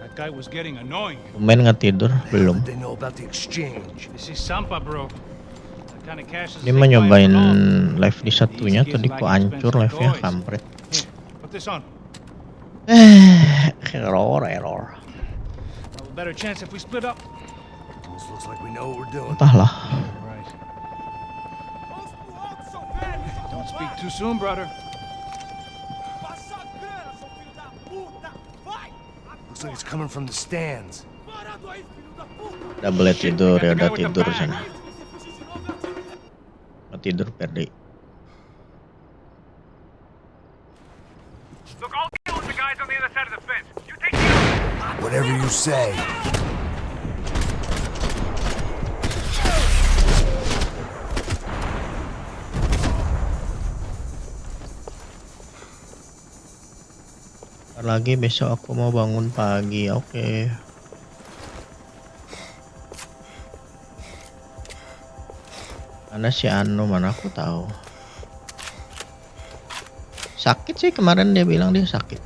That guy was getting annoying. Tumben nggak tidur? Belum. They know about the exchange. This is Sampa, bro. That kind of cash is Dia mah nyobain live di satunya, tadi kok hancur live-nya, kampret. Put this on. Error. A better chance if we split up. Almost looks like we know what we're doing. Entahlah. Right. Don't speak too soon, brother. Looks like it's coming from the stands. Udah boleh tidur ya, udah tidur sana. Mau tidur Perdi. Look, I'll deal with the guys on the other side of the fence. You take the other. Whatever you say. Ntar lagi besok aku mau bangun pagi, oke. Mana si Anu, mana aku tahu. Sakit sih kemarin, dia bilang dia sakit.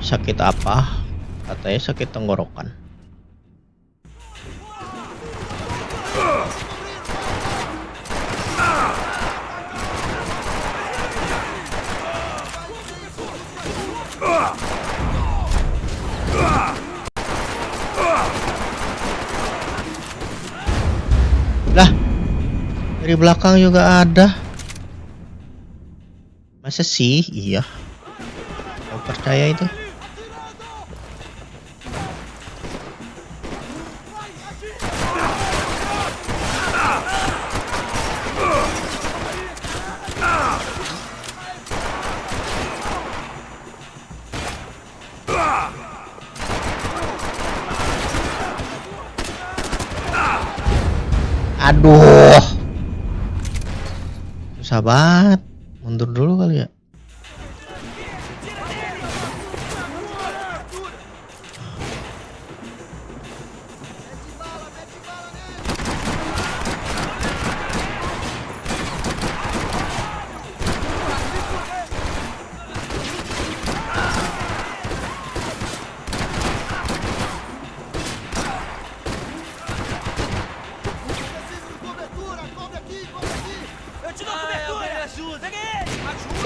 Sakit apa? Katanya sakit tenggorokan. Dari belakang juga ada. Masa sih? Iya. Kau percaya itu? Aduh. Susah banget. Mundur dulu kali ya.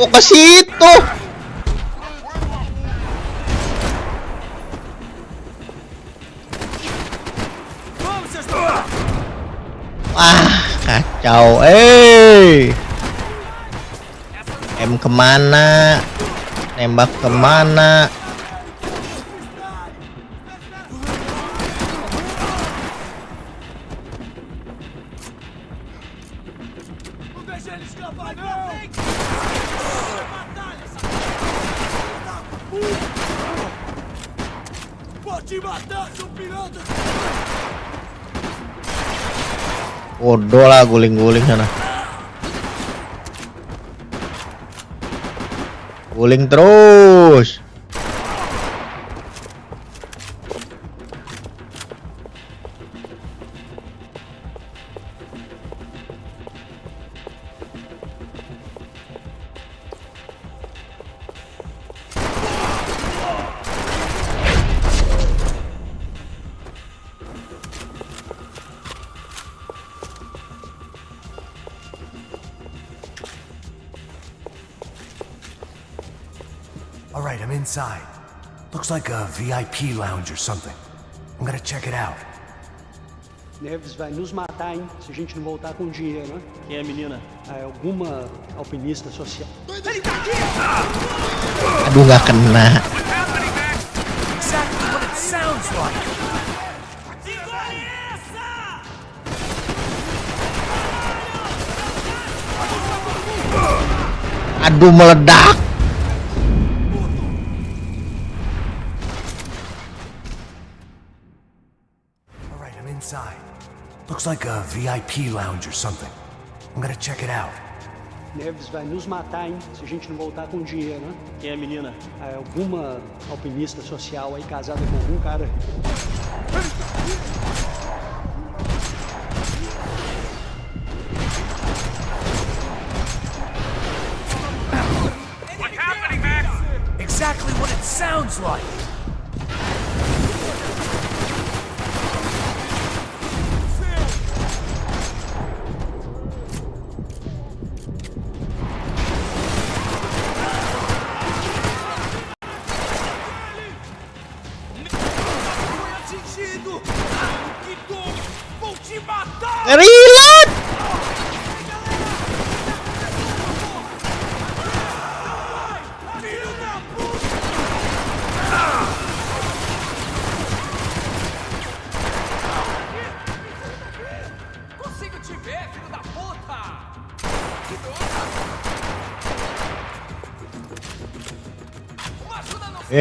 Kok ke situ? Wah, kacau. M kemana? Nembak kemana? Bodoh lah, guling-guling sana. Guling terus. All right, I'm inside. Looks like a VIP lounge or something. I'm gonna check it out. Neves vai nos matar, hein? Se a gente não voltar com dinheiro, né? Quem é a menina? É alguma alpinista social. Ele tá aqui! Aduh, nggak kena. Exactly what it sounds like. Aduh, meledak. Inside. Looks like a VIP lounge or something. I'm gonna check it out. Neves vai nos matar, hein? Se a gente não voltar com dinheiro, né? Quem é a menina? É alguma alpinista social aí casada com algum cara. What's happening, man? Exactly what it sounds like. Reload! Consigo te ver, filho da puta! Uma ajuda não se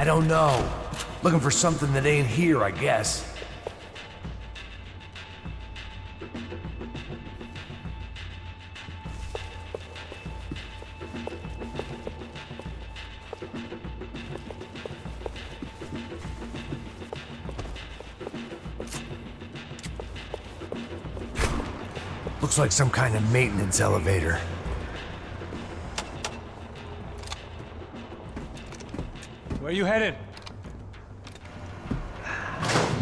I don't know. Looking for something that ain't here, I guess. Looks like some kind of maintenance elevator. Where you headed?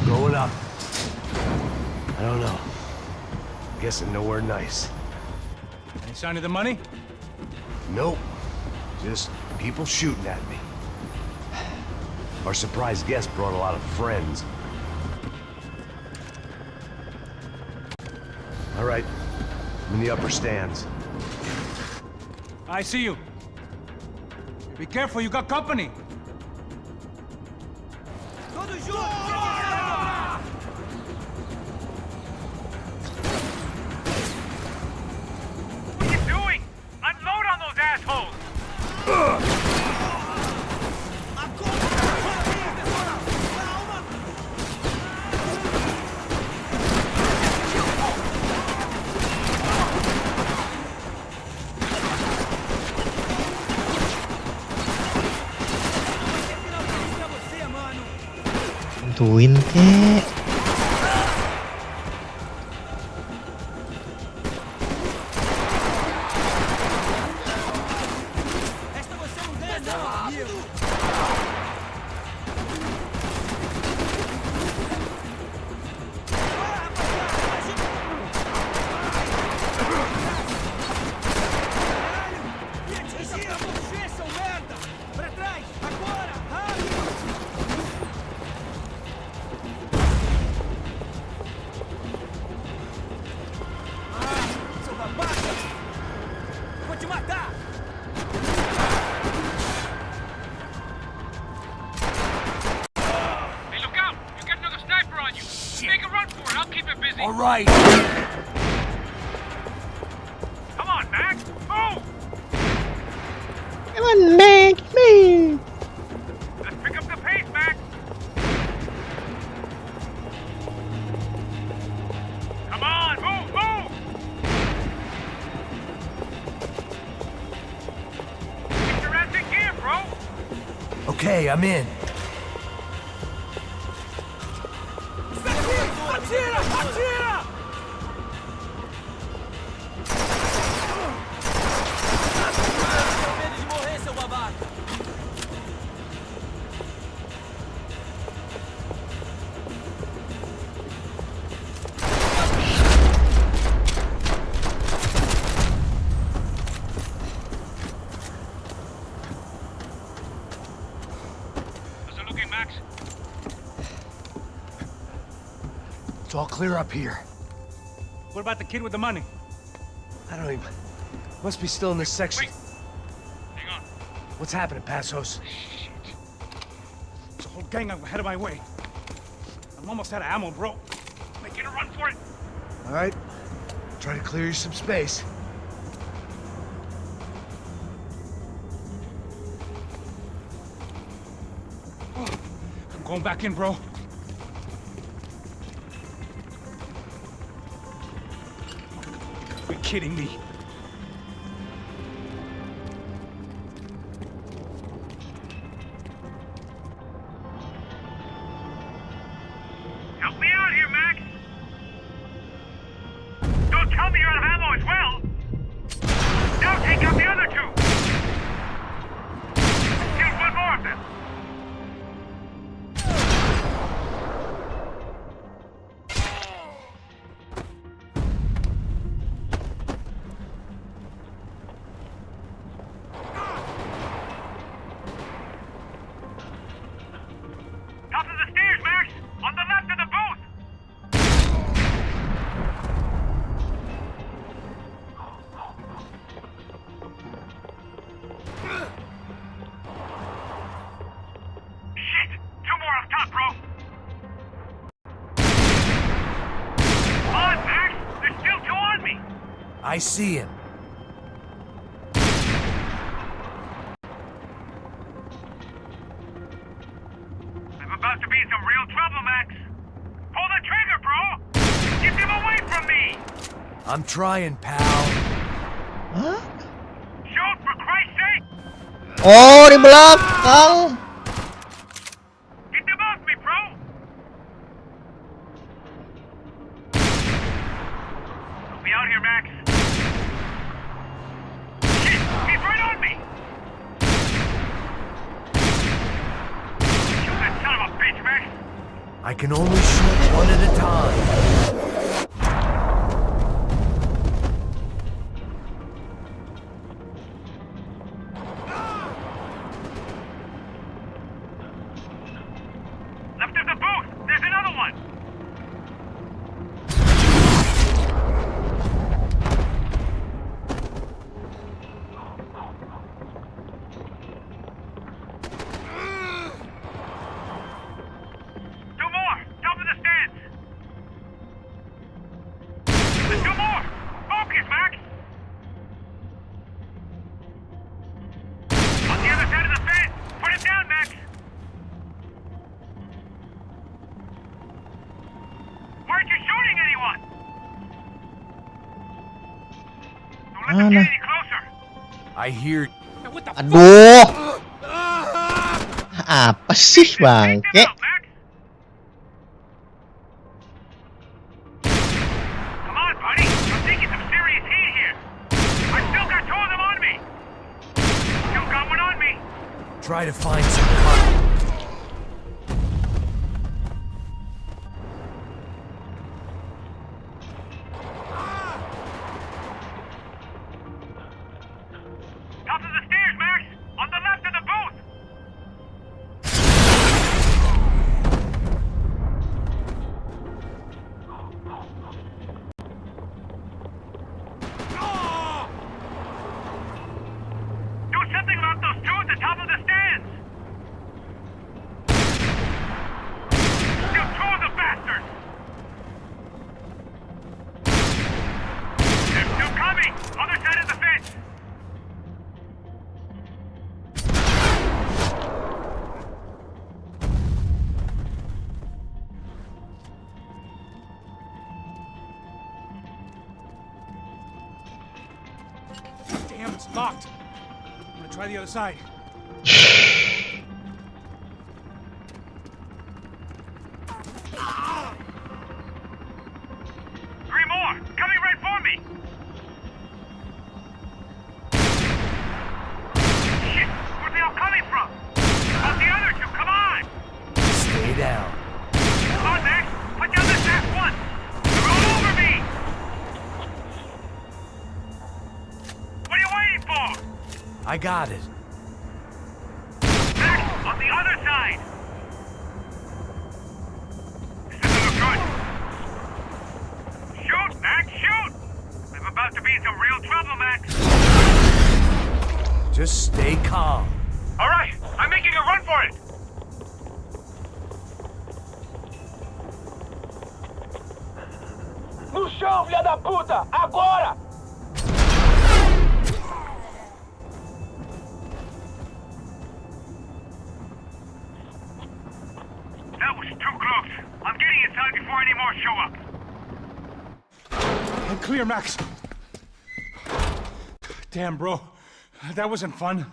Going up. I don't know. Guessing nowhere nice. Any sign of the money? Nope. Just people shooting at me. Our surprise guest brought a lot of friends. All right. I'm in the upper stands. I see you. Be careful, you got company. What are you doing? Unload on those assholes! Bantuin kek. All right. Come on, Max! Move! Come on, Max, move. Let's pick up the pace, Max! Come on, move, move! Get your ass in gear, bro! Okay, I'm in. Atira! Atira! Medo de morrer, seu babaca! How's it looking, Max? It's all clear up here. What about the kid with the money? I don't even... Must be still in this section. Wait. Hang on. What's happening, Passos? There's a whole gang ahead of my way. I'm almost out of ammo, bro. Making a run for it. All right. Try to clear you some space. I'm going back in, bro. You're kidding me. Help me out here, Max! Don't tell me you're out of ammo as well! Now take out the other two! Kill one more of them! Top of the stairs, Max! On the left of the booth! Shit! Two more up top, bro! Come on, Max! There's still two on me! I see him. I'm trying, pal. Hah? Shoot, for Christ's sake! Oh, di belakang. Get them off me, bro! I'll be out here, Max. Shit! He's right on me! Shoot that son of a bitch, Max! I can only shoot one at a time. Left of the booth! There's another one! Two more! Top of the stands! There's two more! Focus, Max! On the other side of the fence! Put him down, Max! Why aren't you shooting anyone? Don't let them get any closer! I hear. Aduh. Apa sih bangke? Come on, buddy! I'm taking some serious heat here! I still got two of them on me! Still got one on me! Try to find some cover. Top of the stairs, Max! On the left of the booth! Do something about those two at the top of the stands! Still two of the bastards! There's two coming! Other side of the fence! Damn, it's locked. I'm gonna try the other side. Three more! Coming right for me! Shit! Where are they all coming from? About the other two, come on! Stay down. Come on, Max! Put down this last one! They're all over me! What are you waiting for? I got it. Max, on the other side! This doesn't look good. Shoot, Max, shoot! I'm about to be in some real trouble, Max. Just stay calm. All right, I'm making a run for it. No chão, filha da puta! Agora! That was too close. I'm getting inside before any more show up. I'm clear, Max. Damn, bro. That wasn't fun.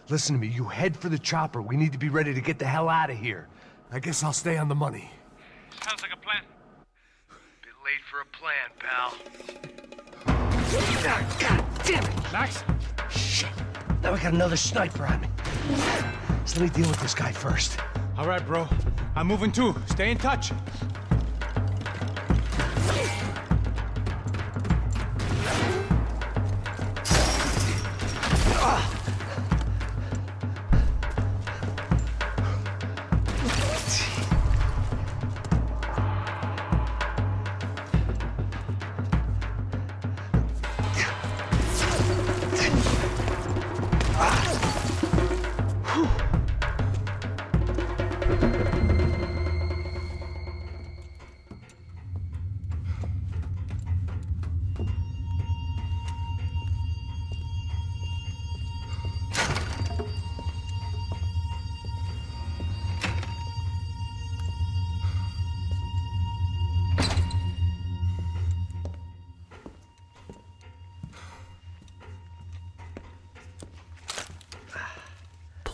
Listen to me. You head for the chopper. We need to be ready to get the hell out of here. I guess I'll stay on the money. Sounds like a plan. Bit late for a plan, pal. God damn it! Max? Shit. Now we got another sniper on me. So let me deal with this guy first. All right, bro. I'm moving too. Stay in touch.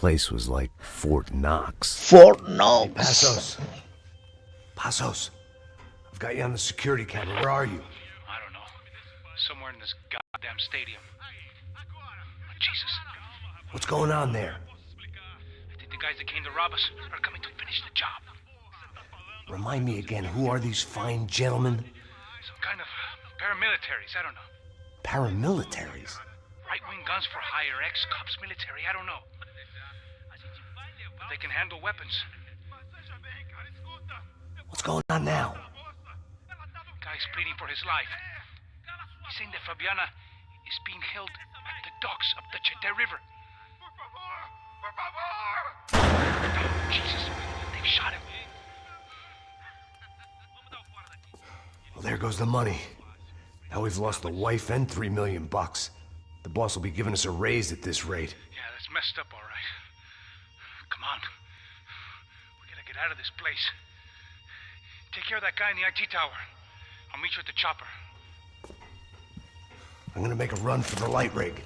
place was like Fort Knox. Fort Knox. Hey, Passos. I've got you on the security camera. Where are you? I don't know. Somewhere in this goddamn stadium. Jesus. What's going on there? I think the guys that came to rob us are coming to finish the job. Remind me again, who are these fine gentlemen? Some kind of paramilitaries, I don't know. Paramilitaries? Right-wing guns for hire, ex-cops, military, I don't know. But they can handle weapons. What's going on now? Guy's pleading for his life. He's saying that Fabiana is being held at the docks of the Chete River. Oh, Jesus, they've shot him. Well, there goes the money. Now we've lost the wife and $3 million. The boss will be giving us a raise at this rate. Yeah, that's messed up, all right. Come on. We gotta get out of this place. Take care of that guy in the IT tower. I'll meet you at the chopper. I'm gonna make a run for the light rig.